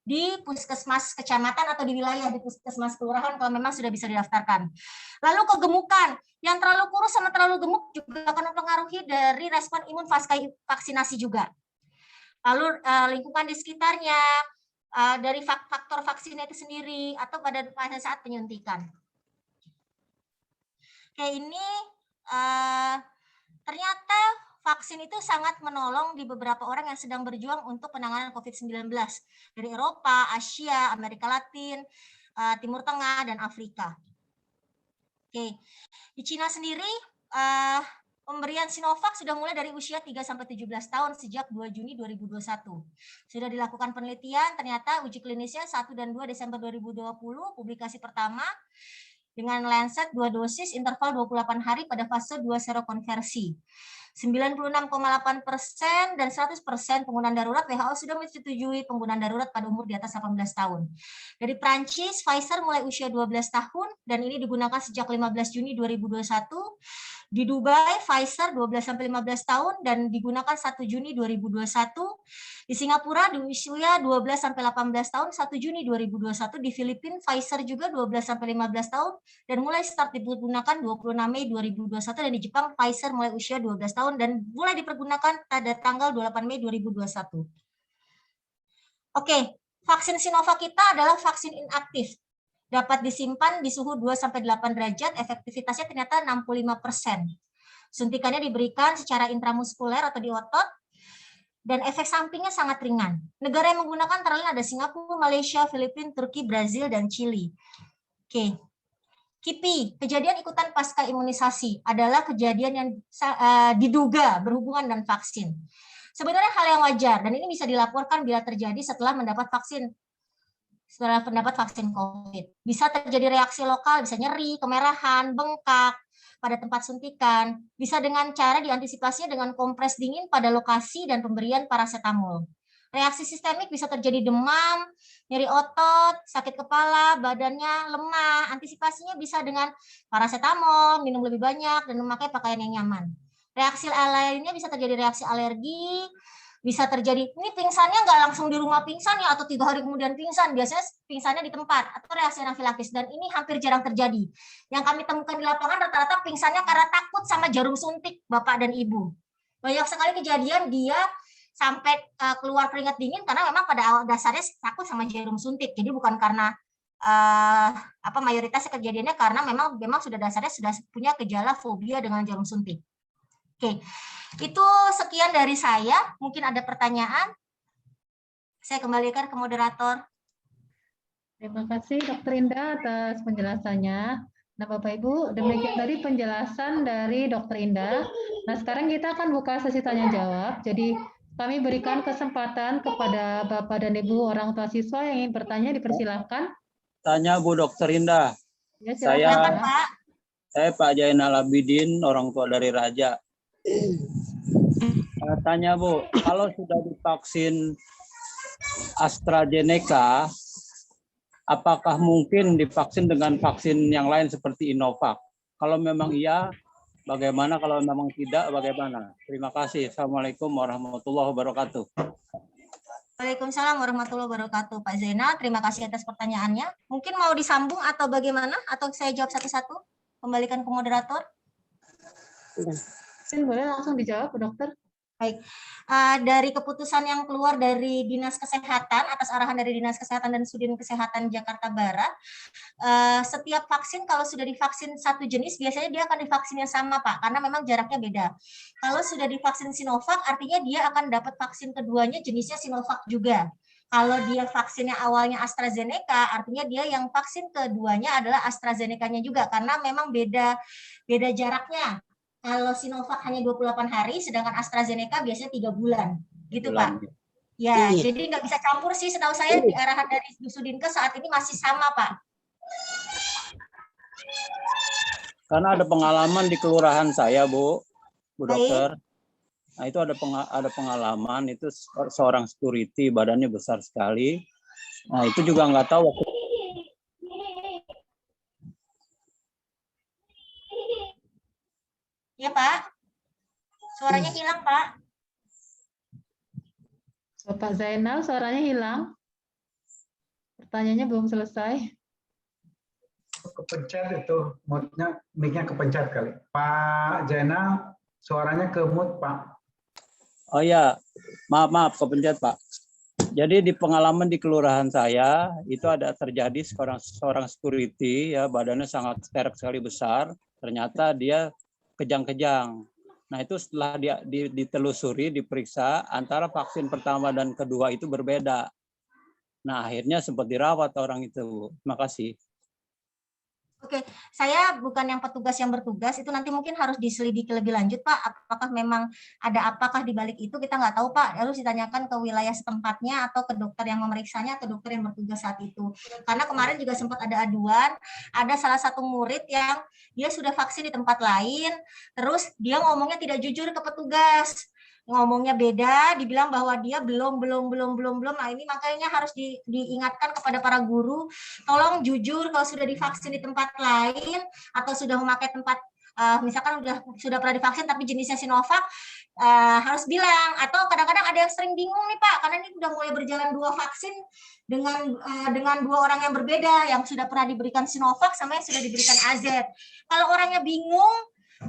F: di puskesmas kecamatan atau di wilayah di puskesmas kelurahan kalau memang sudah bisa didaftarkan. Lalu kegemukan, yang terlalu kurus sama terlalu gemuk juga akan mempengaruhi dari respon imun pasca vaksinasi juga. Lalu lingkungan di sekitarnya, dari faktor vaksinnya itu sendiri atau pada saat penyuntikan. Kayak ini ternyata vaksin itu sangat menolong di beberapa orang yang sedang berjuang untuk penanganan COVID-19 dari Eropa, Asia, Amerika Latin, Timur Tengah, dan Afrika. Oke, di Cina sendiri pemberian Sinovac sudah mulai dari usia 3-17 tahun sejak 2 Juni 2021. Sudah dilakukan penelitian, ternyata uji klinisnya 1 dan 2 Desember 2020, publikasi pertama dengan Lancet 2 dosis interval 28 hari pada fase 2 serokonversi. 96,8% dan 100% penggunaan darurat, WHO sudah menyetujui penggunaan darurat pada umur di atas 18 tahun. Dari Prancis, Pfizer mulai usia 12 tahun dan ini digunakan sejak 15 Juni 2021. Di Dubai, Pfizer 12-15 tahun dan digunakan 1 Juni 2021. Di Singapura, di usia 12-18 tahun 1 Juni 2021. Di Filipina, Pfizer juga 12-15 tahun dan mulai start digunakan 26 Mei 2021. Dan di Jepang, Pfizer mulai usia 12 tahun dan mulai dipergunakan pada tanggal 28 Mei 2021. Oke, vaksin Sinovac kita adalah vaksin inaktif. Dapat disimpan di suhu 2-8 derajat, efektivitasnya ternyata 65%. Suntikannya diberikan secara intramuskuler atau di otot, dan efek sampingnya sangat ringan. Negara yang menggunakan antara lain ada Singapura, Malaysia, Filipina, Turki, Brazil, dan Chili. Oke. KIPI, kejadian ikutan pasca imunisasi, adalah kejadian yang diduga berhubungan dengan vaksin. Sebenarnya hal yang wajar, dan ini bisa dilaporkan bila terjadi setelah mendapat vaksin. Setelah pendapat vaksin COVID. Bisa terjadi reaksi lokal, bisa nyeri, kemerahan, bengkak pada tempat suntikan. Bisa dengan cara diantisipasinya dengan kompres dingin pada lokasi dan pemberian paracetamol. Reaksi sistemik bisa terjadi demam, nyeri otot, sakit kepala, badannya lemah. Antisipasinya bisa dengan paracetamol, minum lebih banyak, dan memakai pakaian yang nyaman. Reaksi lainnya bisa terjadi reaksi alergi, bisa terjadi, ini pingsannya nggak langsung di rumah pingsan ya, atau 3 hari kemudian pingsan, biasanya pingsannya di tempat, atau reaksi anafilaksis, dan ini hampir jarang terjadi. Yang kami temukan di lapangan rata-rata pingsannya karena takut sama jarum suntik Bapak dan Ibu. Banyak sekali kejadian dia sampai keluar keringat dingin karena memang pada awal dasarnya takut sama jarum suntik, jadi bukan karena mayoritas kejadiannya karena memang sudah dasarnya sudah punya gejala fobia dengan jarum suntik. Oke, itu sekian dari saya. Mungkin ada pertanyaan. Saya kembalikan ke moderator.
A: Terima kasih Dr. Indah atas penjelasannya. Nah Bapak Ibu, demikian tadi penjelasan dari Dr. Indah. Nah sekarang kita akan buka sesi tanya jawab. Jadi kami berikan kesempatan kepada Bapak dan Ibu orang tua siswa yang ingin bertanya, dipersilahkan.
H: Tanya Bu Dr. Indah.
A: Ya,
H: silakan, saya Pak Jainal Abidin, orang tua dari Raja. Tanya Bu, kalau sudah divaksin AstraZeneca, apakah mungkin divaksin dengan vaksin yang lain seperti Inovac? Kalau memang iya, bagaimana? Kalau memang tidak, bagaimana? Terima kasih. Assalamualaikum warahmatullahi wabarakatuh.
F: Waalaikumsalam warahmatullahi wabarakatuh. Pak Zainal, terima kasih atas pertanyaannya. Mungkin mau disambung atau bagaimana? Atau saya jawab satu-satu? kembalikan ke moderator.
A: Boleh langsung dijawab, Bu Dokter?
F: Baik, dari keputusan yang keluar dari Dinas Kesehatan, atas arahan dari Dinas Kesehatan dan Sudin Kesehatan Jakarta Barat, setiap vaksin kalau sudah divaksin satu jenis, biasanya dia akan divaksin yang sama, Pak, karena memang jaraknya beda. Kalau sudah divaksin Sinovac, artinya dia akan dapat vaksin keduanya jenisnya Sinovac juga. Kalau dia vaksinnya awalnya AstraZeneca, artinya dia yang vaksin keduanya adalah AstraZeneca-nya juga, karena memang beda jaraknya. Kalau Sinovac hanya 28 hari, sedangkan AstraZeneca biasanya 3 bulan. Gitu, Pak. Ya, jadi nggak bisa campur sih, setahu saya di arahan dari Sudinkes saat ini masih sama, Pak.
H: Karena ada pengalaman di kelurahan saya, Bu Dokter. Nah, itu ada pengalaman, itu seorang security, badannya besar sekali. Nah, itu juga nggak tahu.
F: Ya, Pak. Suaranya hilang, Pak.
A: Bapak Zainal, suaranya hilang. Pertanyaannya belum selesai.
B: Kepencet itu, mic-nya kepencet kali. Pak Zainal, suaranya ke mute, Pak.
H: Oh ya, maaf, kepencet, Pak. Jadi di pengalaman di kelurahan saya, itu ada terjadi seorang security, ya, badannya sangat sterek sekali besar. Ternyata dia kejang-kejang. Nah, itu setelah dia ditelusuri, diperiksa, antara vaksin pertama dan kedua itu berbeda. Nah, akhirnya sempat dirawat orang itu. Terima kasih.
F: Oke, saya bukan yang petugas yang bertugas, itu nanti mungkin harus diselidiki lebih lanjut, Pak. Apakah memang ada apakah di balik itu, kita nggak tahu, Pak. Harus ditanyakan ke wilayah setempatnya atau ke dokter yang memeriksanya atau dokter yang bertugas saat itu. Karena kemarin juga sempat ada aduan, ada salah satu murid yang dia sudah vaksin di tempat lain, terus dia ngomongnya tidak jujur ke petugas. Ngomongnya beda, dibilang bahwa dia belum. Nah, ini makanya harus diingatkan kepada para guru, tolong jujur kalau sudah divaksin di tempat lain atau sudah memakai tempat misalkan sudah pernah divaksin tapi jenisnya Sinovac, harus bilang. Atau kadang-kadang ada yang sering bingung nih, Pak, karena ini sudah mulai berjalan 2 vaksin dengan 2 orang yang berbeda, yang sudah pernah diberikan Sinovac sama yang sudah diberikan AZ. Kalau orangnya bingung,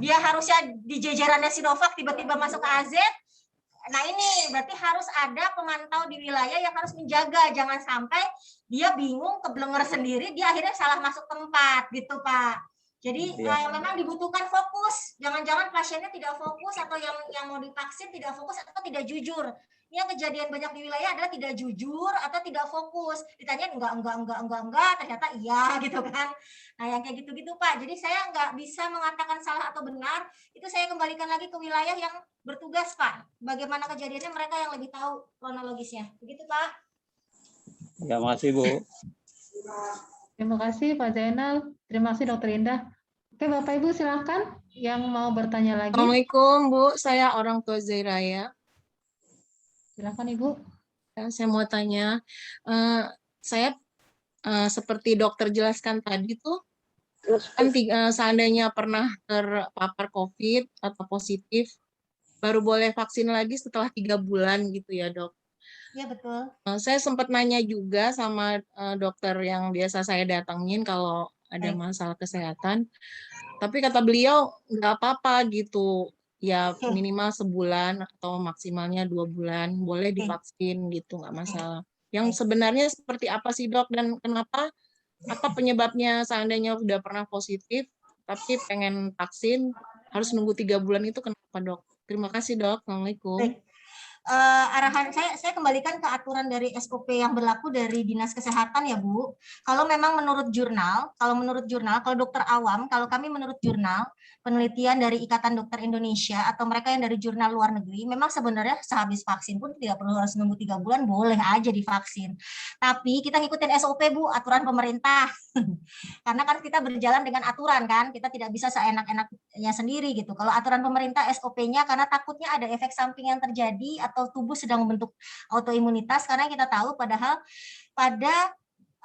F: dia harusnya di jajarannya Sinovac tiba-tiba masuk ke AZ. Nah, ini berarti harus ada pemantau di wilayah yang harus menjaga, jangan sampai dia bingung, keblenger sendiri, dia akhirnya salah masuk tempat, gitu, Pak. Jadi memang dibutuhkan fokus, jangan-jangan pasiennya tidak fokus atau yang mau divaksin tidak fokus atau tidak jujur. Ini yang kejadian banyak di wilayah adalah tidak jujur atau tidak fokus. Ditanya enggak, ternyata iya, gitu kan. Nah, yang kayak gitu-gitu, Pak. Jadi saya nggak bisa mengatakan salah atau benar, itu saya kembalikan lagi ke wilayah yang bertugas, Pak. Bagaimana kejadiannya mereka yang lebih tahu kronologisnya. Begitu, Pak.
H: Ya, makasih, Bu.
A: Terima kasih, Pak Zainal. Terima kasih, Dokter Indah. Oke, Bapak Ibu silakan yang mau bertanya lagi.
E: Assalamualaikum, Bu. Saya orang tua Zairaya.
A: Silakan, Ibu.
E: Saya mau tanya, saya seperti dokter jelaskan tadi tuh, kan seandainya pernah terpapar COVID atau positif, baru boleh vaksin lagi setelah 3 bulan gitu ya, Dok?
F: Iya, betul.
E: Saya sempat nanya juga sama dokter yang biasa saya datangin kalau ada masalah kesehatan, tapi kata beliau nggak apa-apa gitu, ya minimal sebulan atau maksimalnya 2 bulan boleh divaksin gitu, nggak masalah. Yang sebenarnya seperti apa sih, Dok, dan kenapa, apa penyebabnya seandainya sudah pernah positif tapi pengen vaksin harus nunggu 3 bulan itu kenapa, Dok? Terima kasih, Dok. Assalamualaikum.
F: Arahan saya kembalikan ke aturan dari SOP yang berlaku dari Dinas Kesehatan ya, Bu. Kalau memang menurut jurnal, kalau dokter awam, kalau kami menurut jurnal penelitian dari Ikatan Dokter Indonesia atau mereka yang dari jurnal luar negeri, memang sebenarnya sehabis vaksin pun tidak perlu harus nunggu 3 bulan, boleh aja divaksin. Tapi kita ngikutin SOP, Bu, aturan pemerintah. Karena kan kita berjalan dengan aturan kan, kita tidak bisa seenak-enaknya sendiri gitu. Kalau aturan pemerintah SOP-nya, karena takutnya ada efek samping yang terjadi atau tubuh sedang membentuk autoimunitas, karena kita tahu padahal pada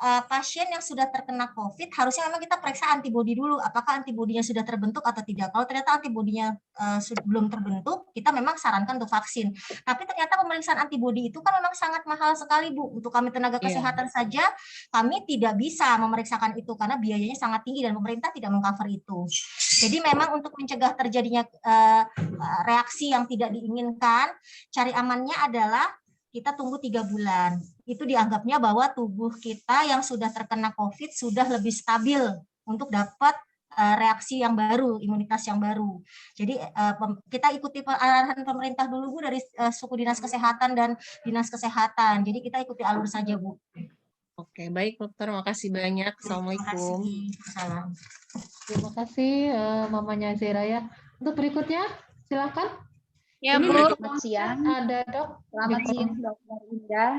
F: pasien yang sudah terkena COVID, harusnya memang kita periksa antibodi dulu, apakah antibodinya sudah terbentuk atau tidak. Kalau ternyata antibodinya belum terbentuk, kita memang sarankan untuk vaksin. Tapi ternyata pemeriksaan antibodi itu kan memang sangat mahal sekali, Bu. Untuk kami tenaga kesehatan saja, kami tidak bisa memeriksakan itu karena biayanya sangat tinggi dan pemerintah tidak mengcover itu. Jadi memang untuk mencegah terjadinya reaksi yang tidak diinginkan, cari amannya adalah kita tunggu 3 bulan. Itu dianggapnya bahwa tubuh kita yang sudah terkena COVID sudah lebih stabil untuk dapat reaksi yang baru, imunitas yang baru. Jadi kita ikuti arahan pemerintah dulu, Bu, dari suku dinas kesehatan dan dinas kesehatan. Jadi kita ikuti alur saja, Bu.
E: Oke, baik dokter, makasih banyak. Assalamualaikum.
F: Salam.
A: Terima kasih Mamanya Zera ya. Untuk berikutnya, silakan.
I: Ya,
A: ini
I: Bu.
A: Selamat siang. Ada Dok.
I: Selamat siang, Dokter Indah.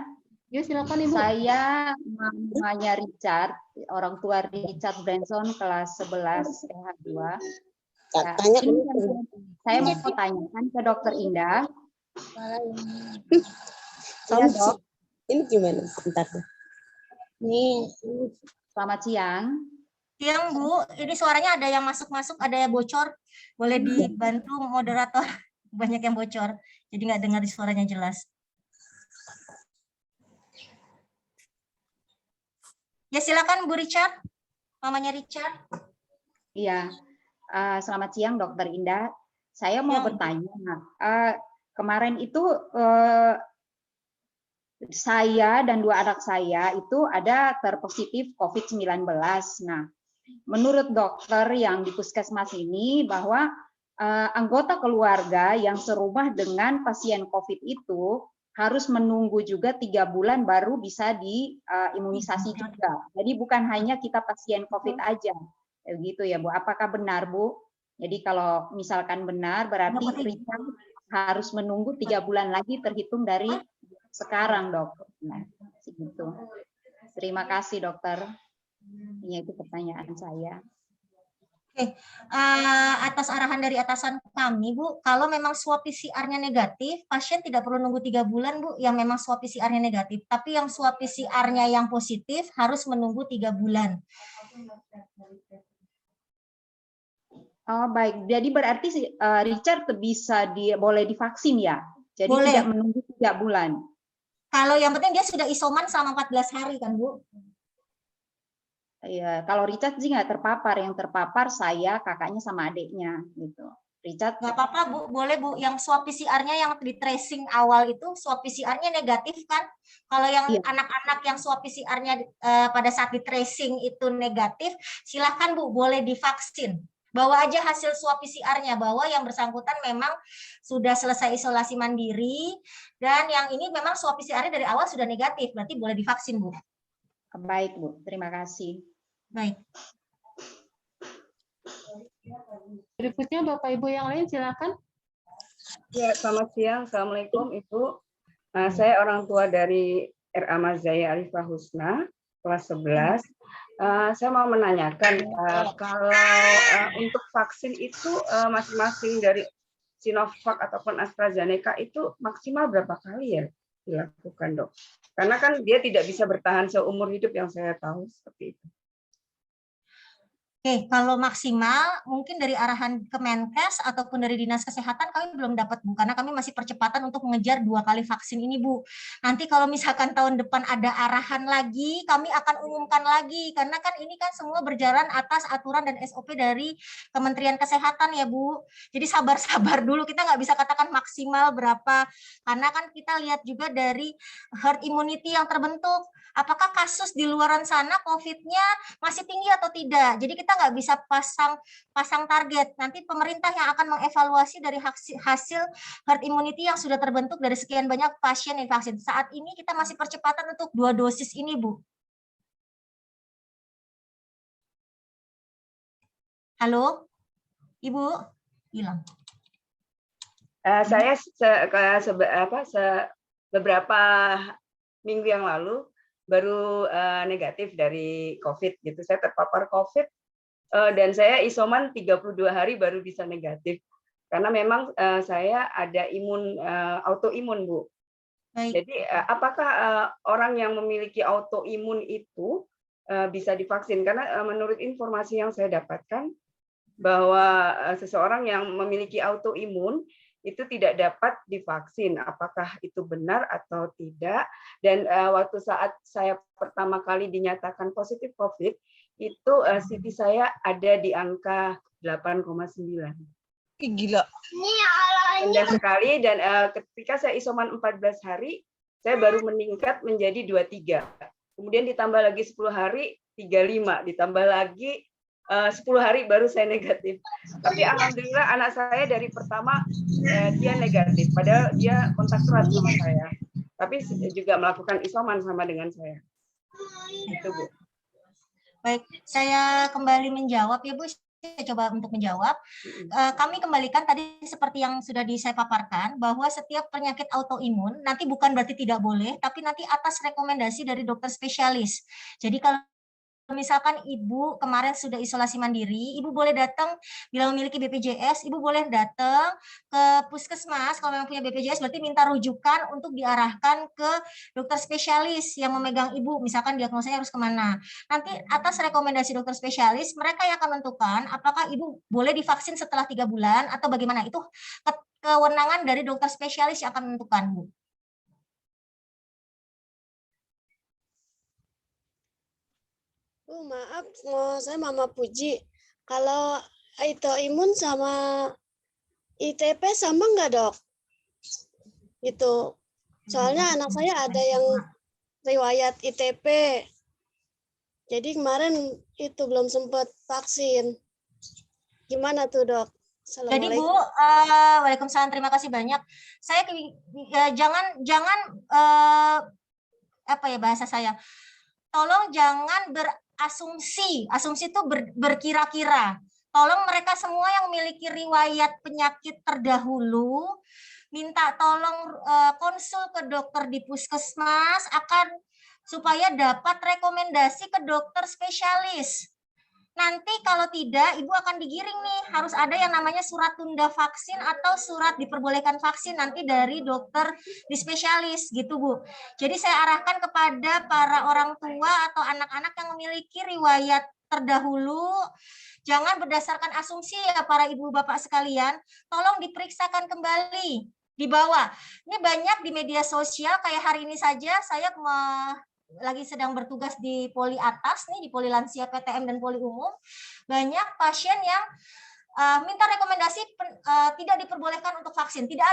A: Ya, silakan Ibu.
I: Saya namanya Richard, orang tua Richard Branson, kelas 11 TH2. Ya, saya mau tanyakan ke Dokter Indah. Ya, Dok.
J: Ini gimana? Bentar.
I: Nih, selamat siang.
F: Siang, Bu. Ini suaranya ada yang masuk-masuk, ada yang bocor. Boleh dibantu moderator? Banyak yang bocor, jadi nggak dengar suaranya jelas. Ya, silakan Bu Richard, mamanya Richard.
I: Iya, selamat siang Dokter Indah. Saya mau bertanya, kemarin itu saya dan 2 anak saya itu ada terpositif COVID-19. Nah, menurut dokter yang di puskesmas ini bahwa anggota keluarga yang serumah dengan pasien COVID itu harus menunggu juga 3 bulan baru bisa diimunisasi juga. Jadi bukan hanya kita pasien COVID aja, gitu ya Bu. Apakah benar Bu? Jadi kalau misalkan benar berarti Richard harus menunggu 3 bulan lagi terhitung dari sekarang, Dok. Nah, gitu. Terima kasih Dokter. Ini itu pertanyaan saya.
F: Oke, atas arahan dari atasan kami, Bu, kalau memang swab PCR-nya negatif, pasien tidak perlu nunggu 3 bulan, Bu, yang memang swab PCR-nya negatif. Tapi yang swab PCR-nya yang positif harus menunggu 3 bulan.
I: Oh, baik. Jadi berarti Richard bisa boleh divaksin ya? Jadi
F: boleh.
I: Tidak menunggu 3 bulan.
F: Kalau yang penting dia sudah isoman selama 14 hari kan, Bu?
I: Iya, kalau Richard sih nggak terpapar, yang terpapar saya, kakaknya sama adiknya gitu. Richard
F: nggak apa-apa Bu, boleh Bu. Yang swab PCR-nya yang di tracing awal itu swab PCR-nya negatif kan? Kalau yang anak-anak yang swab PCR-nya pada saat di tracing itu negatif, silahkan Bu, boleh divaksin. Bawa aja hasil swab PCR-nya bahwa yang bersangkutan memang sudah selesai isolasi mandiri dan yang ini memang swab PCR-nya dari awal sudah negatif, berarti boleh divaksin Bu.
I: Baik Bu, terima kasih.
F: Baik.
A: Berikutnya Bapak Ibu yang lain silakan.
J: Ya, selamat siang. Assalamualaikum Ibu. Saya orang tua dari RA Mazaya Alifah Husna, kelas 11. Saya mau menanyakan kalau untuk vaksin itu masing-masing dari Sinovac ataupun AstraZeneca itu maksimal berapa kali ya dilakukan, Dok? Karena kan dia tidak bisa bertahan seumur hidup yang saya tahu seperti itu.
F: Oke, kalau maksimal mungkin dari arahan Kemenkes ataupun dari Dinas Kesehatan kami belum dapat Bu, karena kami masih percepatan untuk mengejar 2 kali vaksin ini Bu. Nanti kalau misalkan tahun depan ada arahan lagi, kami akan umumkan lagi, karena kan ini kan semua berjalan atas aturan dan SOP dari Kementerian Kesehatan ya Bu. Jadi sabar-sabar dulu, kita nggak bisa katakan maksimal berapa, karena kan kita lihat juga dari herd immunity yang terbentuk. Apakah kasus di luaran sana COVID-nya masih tinggi atau tidak? Jadi kita nggak bisa pasang target. Nanti pemerintah yang akan mengevaluasi dari hasil herd immunity yang sudah terbentuk dari sekian banyak pasien yang vaksin. Saat ini kita masih percepatan untuk 2 dosis ini, Bu. Halo, Ibu? Hilang.
J: Saya beberapa minggu yang lalu baru negatif dari COVID gitu. Saya terpapar COVID dan saya isoman 32 hari baru bisa negatif. Karena memang saya ada autoimun, Bu. Baik. Jadi apakah orang yang memiliki autoimun itu bisa divaksin. Karena menurut informasi yang saya dapatkan, bahwa seseorang yang memiliki autoimun itu tidak dapat divaksin. Apakah itu benar atau tidak? Dan waktu saat saya pertama kali dinyatakan positif COVID, itu CT saya ada di angka 8,9.
K: Gila.
J: Rendah sekali, dan ketika saya isoman 14 hari, saya baru meningkat menjadi 23. Kemudian ditambah lagi 10 hari, 35. Ditambah lagi 10 hari baru saya negatif. Tapi alhamdulillah anak saya dari pertama dia negatif, padahal dia kontak erat sama saya. Tapi juga melakukan isoman sama dengan saya. Itu, Bu.
F: Baik, saya kembali menjawab ya Bu. Saya coba untuk menjawab. Kami kembalikan tadi seperti yang sudah saya paparkan, bahwa setiap penyakit autoimun nanti bukan berarti tidak boleh, tapi nanti atas rekomendasi dari dokter spesialis. Jadi kalau misalkan Ibu kemarin sudah isolasi mandiri, Ibu boleh datang bila memiliki BPJS, Ibu boleh datang ke puskesmas. Kalau memang punya BPJS berarti minta rujukan untuk diarahkan ke dokter spesialis yang memegang Ibu, misalkan diagnosanya harus kemana. Nanti atas rekomendasi dokter spesialis, mereka yang akan menentukan apakah Ibu boleh divaksin setelah 3 bulan atau bagaimana. Itu kewenangan dari dokter spesialis yang akan menentukan, Bu.
L: Maaf, saya Mama Puji. Kalau autoimun sama ITP sama nggak, Dok? Itu. Soalnya anak saya ada yang riwayat ITP. Jadi kemarin itu belum sempat vaksin. Gimana tuh, Dok?
F: Jadi Bu, waalaikumsalam, terima kasih banyak. Saya jangan apa ya bahasa saya? Tolong jangan berasumsi. Asumsi itu berkira-kira. Tolong mereka semua yang memiliki riwayat penyakit terdahulu, minta tolong konsul ke dokter di puskesmas supaya dapat rekomendasi ke dokter spesialis. Nanti kalau tidak, Ibu akan digiring nih, harus ada yang namanya surat tunda vaksin atau surat diperbolehkan vaksin nanti dari dokter di spesialis, gitu Bu. Jadi saya arahkan kepada para orang tua atau anak-anak yang memiliki riwayat terdahulu, jangan berdasarkan asumsi ya para ibu bapak sekalian, tolong diperiksakan kembali di bawah. Ini banyak di media sosial, kayak hari ini saja saya lagi sedang bertugas di poli atas nih, di poli lansia PTM dan poli umum, banyak pasien yang minta rekomendasi tidak diperbolehkan untuk vaksin. Tidak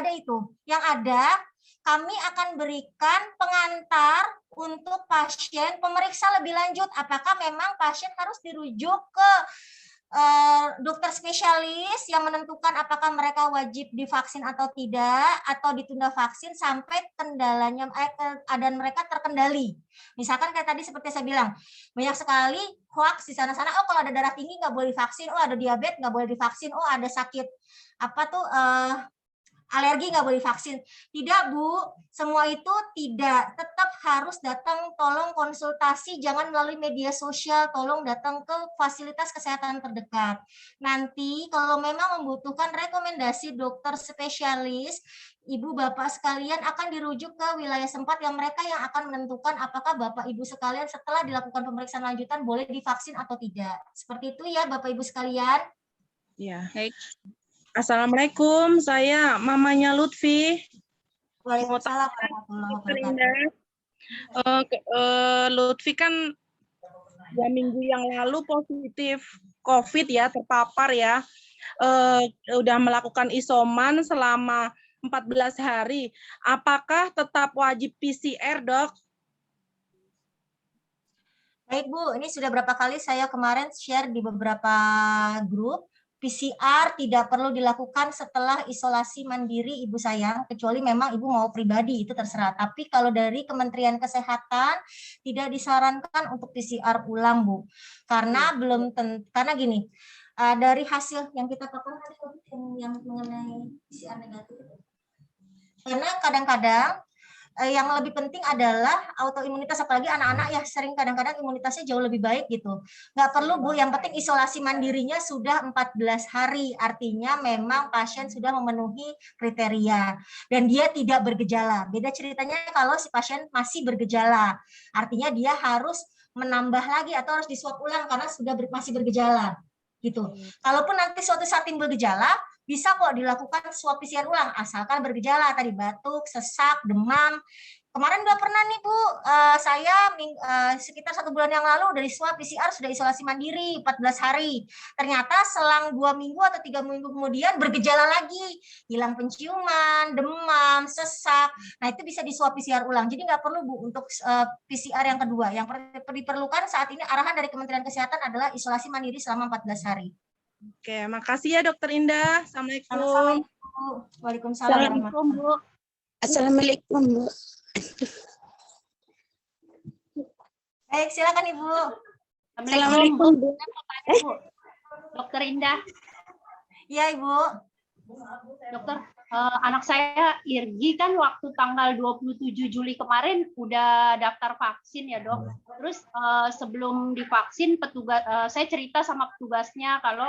F: ada itu. Yang ada, kami akan berikan pengantar untuk pasien, pemeriksa lebih lanjut apakah memang pasien harus dirujuk ke dokter spesialis yang menentukan apakah mereka wajib divaksin atau tidak, atau ditunda vaksin sampai kendalanya keadaan mereka terkendali. Misalkan kayak tadi seperti saya bilang, banyak sekali hoax di sana-sana. Oh, kalau ada darah tinggi nggak boleh divaksin. Oh, ada diabetes nggak boleh divaksin. Oh, ada sakit apa tuh alergi nggak boleh vaksin. Tidak Bu, semua itu tidak. Tetap harus datang, tolong konsultasi, jangan melalui media sosial, tolong datang ke fasilitas kesehatan terdekat. Nanti kalau memang membutuhkan rekomendasi dokter spesialis, Ibu Bapak sekalian akan dirujuk ke wilayah sempat yang mereka yang akan menentukan apakah Bapak Ibu sekalian setelah dilakukan pemeriksaan lanjutan boleh divaksin atau tidak. Seperti itu ya Bapak Ibu sekalian.
E: Ya, baik. Assalamualaikum, saya mamanya Lutfi.
F: Waalaikumsalam warahmatullahi wabarakatuh.
E: Lutfi kan 2 minggu yang lalu positif COVID ya, terpapar ya. Udah melakukan isoman selama 14 hari. Apakah tetap wajib PCR, Dok?
F: Baik Bu, ini sudah berapa kali saya kemarin share di beberapa grup. PCR tidak perlu dilakukan setelah isolasi mandiri Ibu sayang, kecuali memang Ibu mau pribadi, itu terserah. Tapi kalau dari Kementerian Kesehatan tidak disarankan untuk PCR ulang Bu, karena karena gini, dari hasil yang kita paparkan yang mengenai PCR negatif, karena kadang-kadang yang lebih penting adalah autoimunitas, apalagi anak-anak ya sering kadang-kadang imunitasnya jauh lebih baik gitu. Nggak perlu Bu, yang penting isolasi mandirinya sudah 14 hari, artinya memang pasien sudah memenuhi kriteria dan dia tidak bergejala. Beda ceritanya kalau si pasien masih bergejala, artinya dia harus menambah lagi atau harus diswab ulang karena sudah masih bergejala gitu. Kalaupun nanti suatu saat timbul gejala, bisa kok dilakukan swab PCR ulang asalkan bergejala tadi batuk, sesak, demam. Kemarin udah pernah nih Bu, saya sekitar 1 bulan yang lalu dari swab PCR sudah isolasi mandiri 14 hari. Ternyata selang 2 minggu atau 3 minggu kemudian bergejala lagi, hilang penciuman, demam, sesak. Nah itu bisa di swab PCR ulang. Jadi nggak perlu Bu untuk PCR yang kedua. Yang diperlukan saat ini arahan dari Kementerian Kesehatan adalah isolasi mandiri selama 14 hari.
E: Oke, makasih ya Dokter Indah. Assalamualaikum.
F: Waalaikumsalam.
L: Assalamualaikum Bu. Assalamualaikum Bu.
F: Baik, silakan Ibu.
L: Assalamualaikum Bu.
K: Dokter Indah.
F: Iya Ibu.
K: Dokter, anak saya Irgi kan waktu tanggal 27 Juli kemarin udah daftar vaksin ya Dok. Terus sebelum divaksin petugas saya cerita sama petugasnya kalau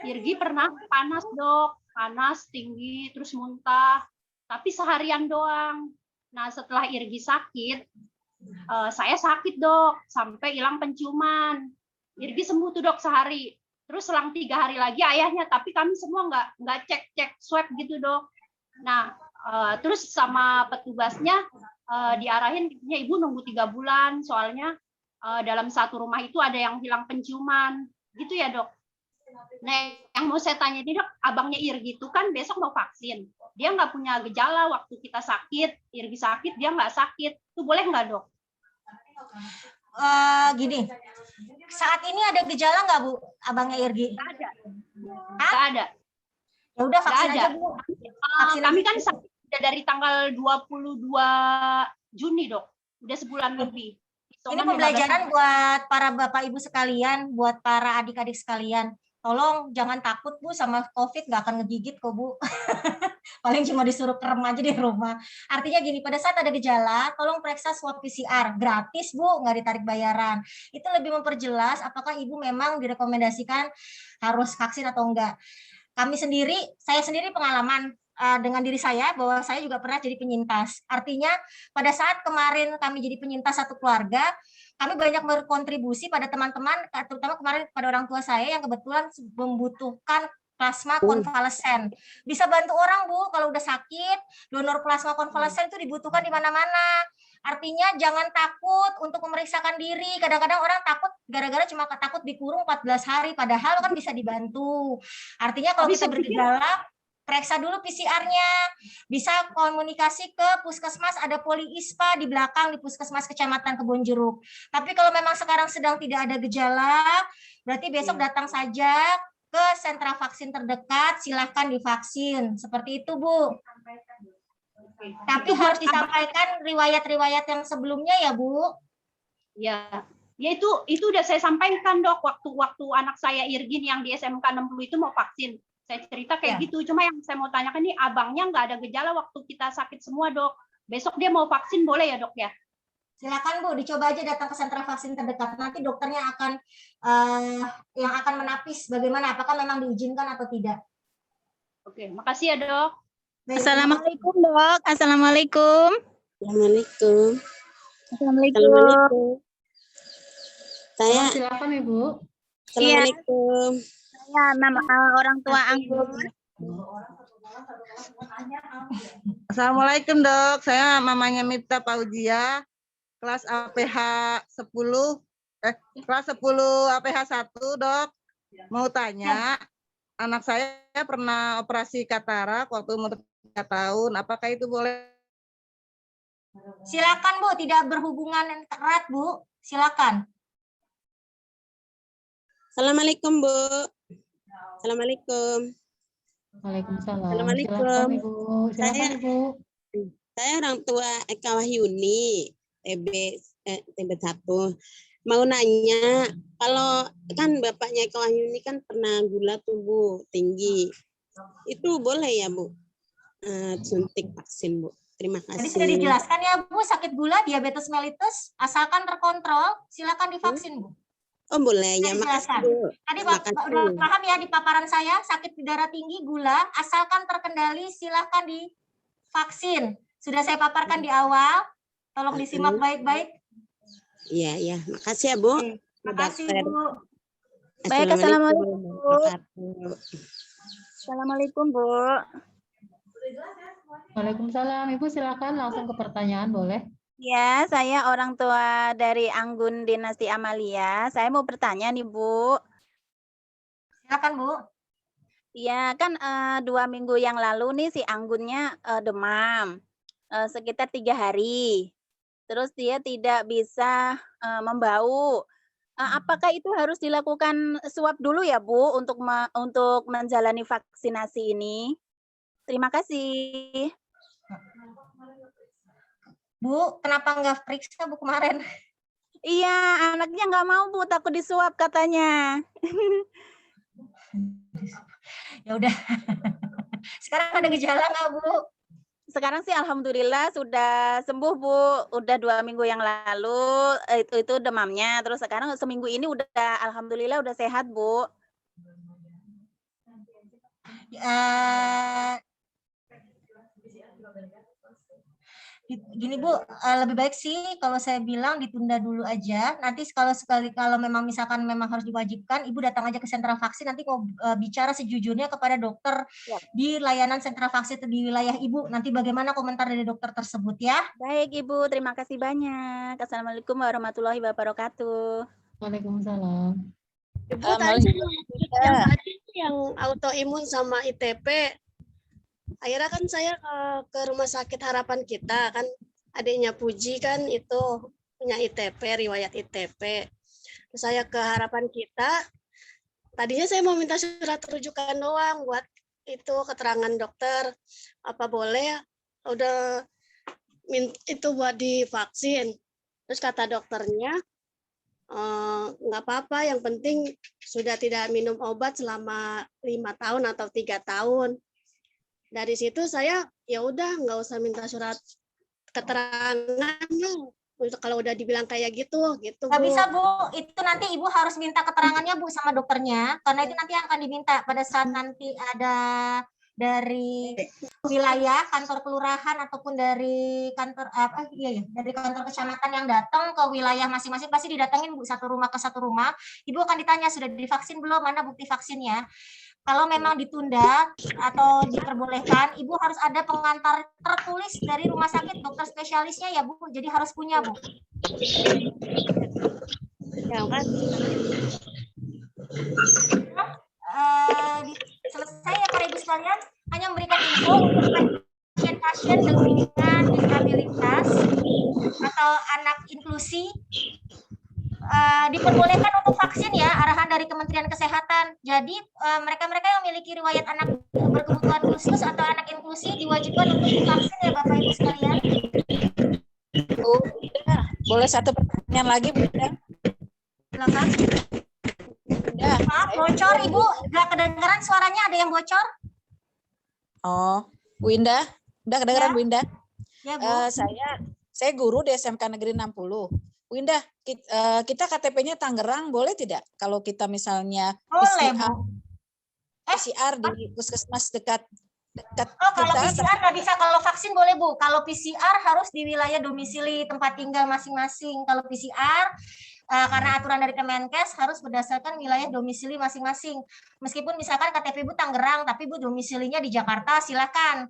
K: Irgi pernah panas Dok, panas tinggi terus muntah, tapi seharian doang. Nah setelah Irgi sakit, saya sakit Dok, sampai hilang penciuman. Irgi sembuh tuh Dok sehari. Terus selang 3 hari lagi ayahnya, tapi kami semua nggak cek swab gitu Dok. Nah terus sama petugasnya diarahin, Ibu nunggu 3 bulan, soalnya dalam satu rumah itu ada yang hilang penciuman, gitu ya Dok. Nah yang mau saya tanya nih Dok, abangnya Irgi itu kan besok mau vaksin. Dia nggak punya gejala waktu kita sakit, Irgi sakit, dia nggak sakit. Itu boleh nggak Dok?
F: Gini, saat ini ada gejala nggak Bu, abangnya Irgi?
K: Nggak ada. Nggak ada.
F: Ya udah vaksin aja Bu.
K: Kami kan sakit dari tanggal 22 Juni Dok, udah sebulan lebih.
F: Ini pembelajaran buat para Bapak Ibu sekalian, buat para adik-adik sekalian. Tolong jangan takut Bu sama COVID, nggak akan ngegigit kok Bu. Paling cuma disuruh kerem aja di rumah. Artinya gini, pada saat ada gejala, tolong periksa swab PCR. Gratis Bu, nggak ditarik bayaran. Itu lebih memperjelas apakah Ibu memang direkomendasikan harus vaksin atau enggak. Saya sendiri pengalaman dengan diri saya bahwa saya juga pernah jadi penyintas. Artinya pada saat kemarin kami jadi penyintas satu keluarga, kami banyak berkontribusi pada teman-teman, terutama kemarin pada orang tua saya yang kebetulan membutuhkan plasma konvalesen. Bisa bantu orang Bu, kalau udah sakit, donor plasma konvalesen itu dibutuhkan di mana-mana. Artinya jangan takut untuk memeriksakan diri. Kadang-kadang orang takut gara-gara cuma takut dikurung 14 hari, padahal kan bisa dibantu. Artinya kalau bisa bergejala, periksa dulu PCR-nya, bisa komunikasi ke puskesmas, ada Poli-ISPA di belakang di Puskesmas Kecamatan Kebonjeruk. Tapi kalau memang sekarang sedang tidak ada gejala, berarti besok datang saja ke sentra vaksin terdekat, silahkan divaksin. Seperti itu Bu. Tapi harus disampaikan riwayat-riwayat yang sebelumnya ya Bu.
K: Ya, itu udah saya sampaikan Dok, waktu anak saya Irgin yang di SMK 60 itu mau vaksin. Saya cerita kayak gitu, cuma yang saya mau tanyakan nih, abangnya nggak ada gejala waktu kita sakit semua Dok. Besok dia mau vaksin, boleh ya Dok ya?
F: Silakan Bu, dicoba aja datang ke sentra vaksin terdekat. Nanti dokternya akan yang akan menapis bagaimana, apakah memang diizinkan atau tidak.
K: Oke, makasih ya Dok.
M: Assalamualaikum Dok. Assalamualaikum.
L: Assalamualaikum.
M: Assalamualaikum.
L: Saya.
A: Silakan Ibu.
L: Assalamualaikum.
M: Saya orang tua Anggun.
N: Assalamualaikum Dok, saya mamanya Mipta Paujia, kelas APH 10, kelas 10 APH 1 Dok. Mau tanya, anak saya pernah operasi katarak waktu umur 3 tahun, apakah itu boleh?
F: Silakan Bu, tidak berhubungan erat Bu, silakan.
L: Assalamualaikum Bu. Assalamualaikum.
A: Waalaikumsalam.
L: Assalamualaikum.
A: Silakan Ibu.
L: Saya orang tua Eka Wahyuni, TB 1. Mau nanya, kalau kan bapaknya Eka Wahyuni kan pernah gula tubuh tinggi, itu boleh ya Bu? Suntik vaksin Bu. Terima kasih.
F: Jadi sudah dijelaskan ya Bu, sakit gula, diabetes mellitus, asalkan terkontrol, silakan divaksin Bu.
L: Oh boleh ya, makasih Bu.
F: Tadi udah paham ya di paparan saya, sakit darah tinggi, gula, asalkan terkendali silahkan divaksin. Sudah saya paparkan di awal, tolong disimak baik-baik.
L: Iya, iya. Makasih ya, Bu.
F: Makasih, Bu.
M: Baik, assalamualaikum.
L: Assalamualaikum, Bu.
A: Waalaikumsalam. Ibu silakan langsung ke pertanyaan, boleh?
M: Ya, saya orang tua dari Anggun Dinasti Amalia. Saya mau bertanya nih, Bu.
F: Silakan, Bu.
M: Iya, kan 2 minggu yang lalu nih si Anggunnya demam sekitar 3 hari. Terus dia tidak bisa membau. Apakah itu harus dilakukan swab dulu ya, Bu, untuk menjalani vaksinasi ini? Terima kasih.
F: Bu, kenapa nggak periksa, Bu, kemarin?
M: Iya, anaknya nggak mau, Bu, takut disuap katanya.
F: Ya udah. Sekarang ada gejala nggak, Bu?
M: Sekarang sih alhamdulillah sudah sembuh, Bu. Udah 2 minggu yang lalu itu demamnya. Terus sekarang seminggu ini udah alhamdulillah udah sehat, Bu.
F: Gini, Bu, lebih baik sih kalau saya bilang ditunda dulu aja. Nanti kalau memang misalkan memang harus diwajibkan, Ibu datang aja ke sentra vaksin, nanti mau bicara sejujurnya kepada dokter di layanan sentra vaksin di wilayah Ibu. Nanti bagaimana komentar dari dokter tersebut ya.
M: Baik, Ibu, terima kasih banyak. Assalamualaikum warahmatullahi wabarakatuh.
A: Waalaikumsalam.
O: Ibu tadi yang autoimun sama ITP, akhirnya kan saya ke rumah sakit Harapan Kita, kan adiknya Puji kan itu punya ITP, riwayat ITP. Terus saya ke Harapan Kita, tadinya saya mau minta surat rujukan doang buat itu keterangan dokter, apa boleh udah itu buat divaksin. Terus kata dokternya, nggak apa-apa, yang penting sudah tidak minum obat selama 5 tahun atau 3 tahun. Dari situ saya ya udah nggak usah minta surat keterangan kalau udah dibilang kayak gitu.
F: Nggak bisa, Bu, itu nanti Ibu harus minta keterangannya, Bu, sama dokternya, karena itu nanti akan diminta pada saat nanti ada dari wilayah kantor kelurahan ataupun dari kantor dari kantor kecamatan yang datang ke wilayah masing-masing, pasti didatengin, Bu, satu rumah ke satu rumah. Ibu akan ditanya sudah divaksin belum, mana bukti vaksinnya. Kalau memang ditunda atau diperbolehkan, Ibu harus ada pengantar tertulis dari rumah sakit dokter spesialisnya ya, Bu. Jadi harus punya, Bu.
O: Ya kan?
F: Selesai ya para Ibu sekalian, hanya memberikan info untuk pasien-pasien dengan disabilitas atau anak inklusi diperbolehkan untuk vaksin ya, arahan dari Kementerian Kesehatan. Jadi mereka-mereka yang memiliki riwayat anak berkebutuhan khusus atau anak inklusi diwajibkan untuk divaksin ya Bapak Ibu sekalian.
P: Boleh satu pertanyaan lagi, Bunda?
F: Silakan. Maaf, bocor Ibu, nggak kedengaran suaranya, ada yang bocor?
P: Oh, Bu Indah, udah kedengaran ya? Bu Indah?
F: Ya, Bu.
P: Saya guru di SMK Negeri 60. Bu Indah, kita KTP-nya Tangerang, boleh tidak? Kalau kita misalnya
F: boleh,
P: PCR di puskesmas dekat
F: kalau PCR nggak bisa, kalau vaksin boleh, Bu. Kalau PCR harus di wilayah domisili tempat tinggal masing-masing. Kalau PCR karena aturan dari Kemenkes harus berdasarkan wilayah domisili masing-masing. Meskipun misalkan KTP Bu Tangerang, tapi Bu domisilinya di Jakarta, silakan.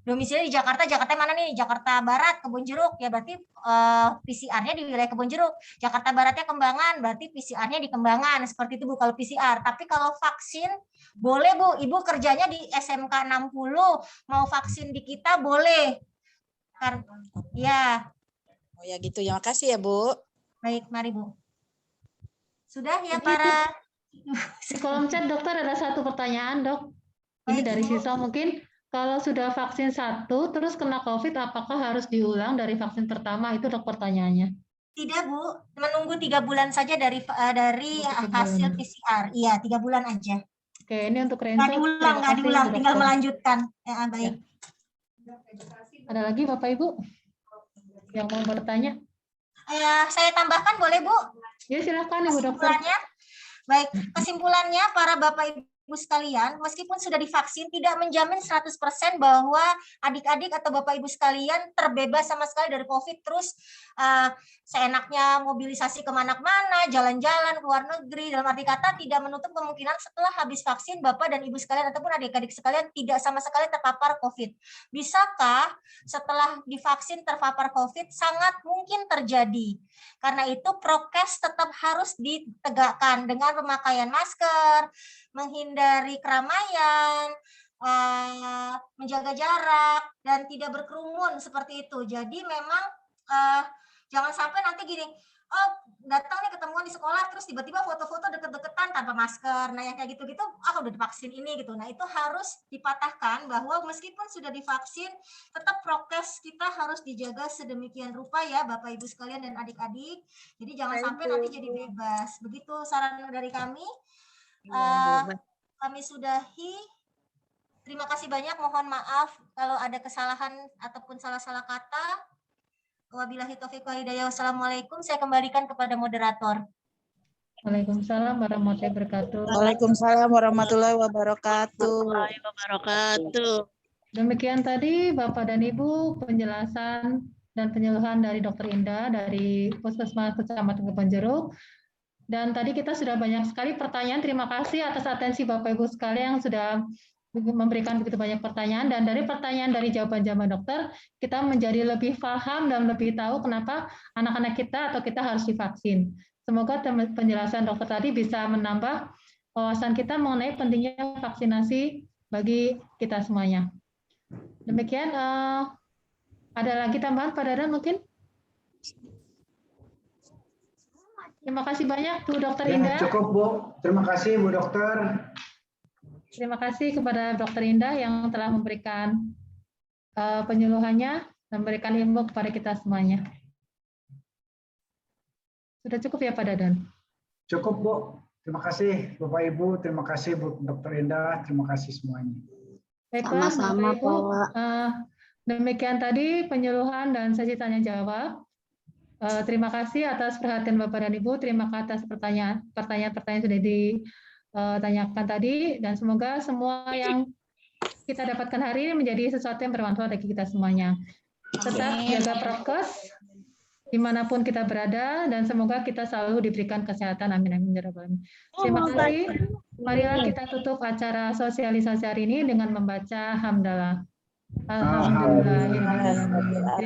F: Domisili di Jakarta mana nih? Jakarta Barat, Kebonjeruk, ya berarti PCR-nya di wilayah Kebonjeruk. Jakarta Baratnya Kembangan, berarti PCR-nya di Kembangan. Seperti itu Bu kalau PCR. Tapi kalau vaksin boleh Bu, Ibu kerjanya di SMK 60, mau vaksin di kita boleh. Ya.
P: Oh ya gitu, ya makasih ya Bu.
F: Baik, mari Bu. Sudah ya para...
A: Di kolom chat dokter ada satu pertanyaan, Dok. Ini dari siswa mungkin. Kalau sudah vaksin 1 terus kena COVID, apakah harus diulang dari vaksin pertama? Itu Dok pertanyaannya.
F: Tidak Bu, menunggu 3 bulan saja dari hasil PCR. Iya, 3 bulan aja.
A: Oke, ini untuk Renzo.
F: Nggak diulang, tinggal melanjutkan. Ya, baik.
A: Ada lagi Bapak Ibu yang mau bertanya?
F: Saya tambahkan boleh Bu?
A: Ya silakan Ibu Dokter.
F: Baik, kesimpulannya para Bapak Ibu Ibu sekalian, meskipun sudah divaksin tidak menjamin 100% bahwa adik-adik atau Bapak Ibu sekalian terbebas sama sekali dari COVID, terus seenaknya mobilisasi kemana-mana, jalan-jalan, keluar negeri. Dalam arti kata tidak menutup kemungkinan setelah habis vaksin Bapak dan Ibu sekalian ataupun adik-adik sekalian tidak sama sekali terpapar COVID. Bisakah setelah divaksin terpapar COVID? Sangat mungkin terjadi. Karena itu prokes tetap harus ditegakkan dengan pemakaian masker, menghindari keramaian, menjaga jarak, dan tidak berkerumun seperti itu. Jadi memang jangan sampai nanti gini, oh datang nih ketemuan di sekolah terus tiba-tiba foto-foto deket-deketan tanpa masker. Nah yang kayak gitu-gitu, udah divaksin ini gitu. Nah itu harus dipatahkan bahwa meskipun sudah divaksin, tetap prokes kita harus dijaga sedemikian rupa ya Bapak Ibu sekalian dan adik-adik. Jadi jangan sampai nanti jadi bebas. Begitu saran dari kami. Kami sudahi. Terima kasih banyak. Mohon maaf kalau ada kesalahan ataupun salah-salah kata. Wabillahi taufiq wal hidayah. Wassalamualaikum. Saya kembalikan kepada moderator.
A: Waalaikumsalam warahmatullahi wabarakatuh.
P: Waalaikumsalam warahmatullahi wabarakatuh.
A: Demikian tadi Bapak dan Ibu penjelasan dan penyuluhan dari Dr. Indah dari Puskesmas Kecamatan Kebonjeruk. Dan tadi kita sudah banyak sekali pertanyaan. Terima kasih atas atensi Bapak Ibu sekalian yang sudah memberikan begitu banyak pertanyaan, dan dari pertanyaan dari jawaban-jawaban dokter kita menjadi lebih paham dan lebih tahu kenapa anak-anak kita atau kita harus divaksin. Semoga penjelasan dokter tadi bisa menambah wawasan kita mengenai pentingnya vaksinasi bagi kita semuanya. Demikian, ada lagi tambahan Pak Dadan mungkin? Terima kasih banyak Bu Dokter Indah.
B: Cukup Bu, terima kasih Bu Dokter.
A: Terima kasih kepada Dr. Indah yang telah memberikan penyuluhannya dan memberikan ilmu kepada kita semuanya. Sudah cukup ya Pak Dadan?
B: Cukup Bu. Terima kasih Bapak Ibu, terima kasih Bu Dr. Indah, terima kasih semuanya.
A: Baiklah, Bapak Ibu. Demikian tadi penyuluhan dan sesi tanya jawab. Terima kasih atas perhatian Bapak dan Ibu. Terima kasih atas pertanyaan-pertanyaan sudah ditanyakan tadi, dan semoga semua yang kita dapatkan hari ini menjadi sesuatu yang bermanfaat bagi kita semuanya. Tetap jaga prokes dimanapun kita berada, dan semoga kita selalu diberikan kesehatan. Amin amin ya rabbal alamin. Terima kasih. Marilah kita tutup acara sosialisasi hari ini dengan membaca hamdalah. Alhamdulillah.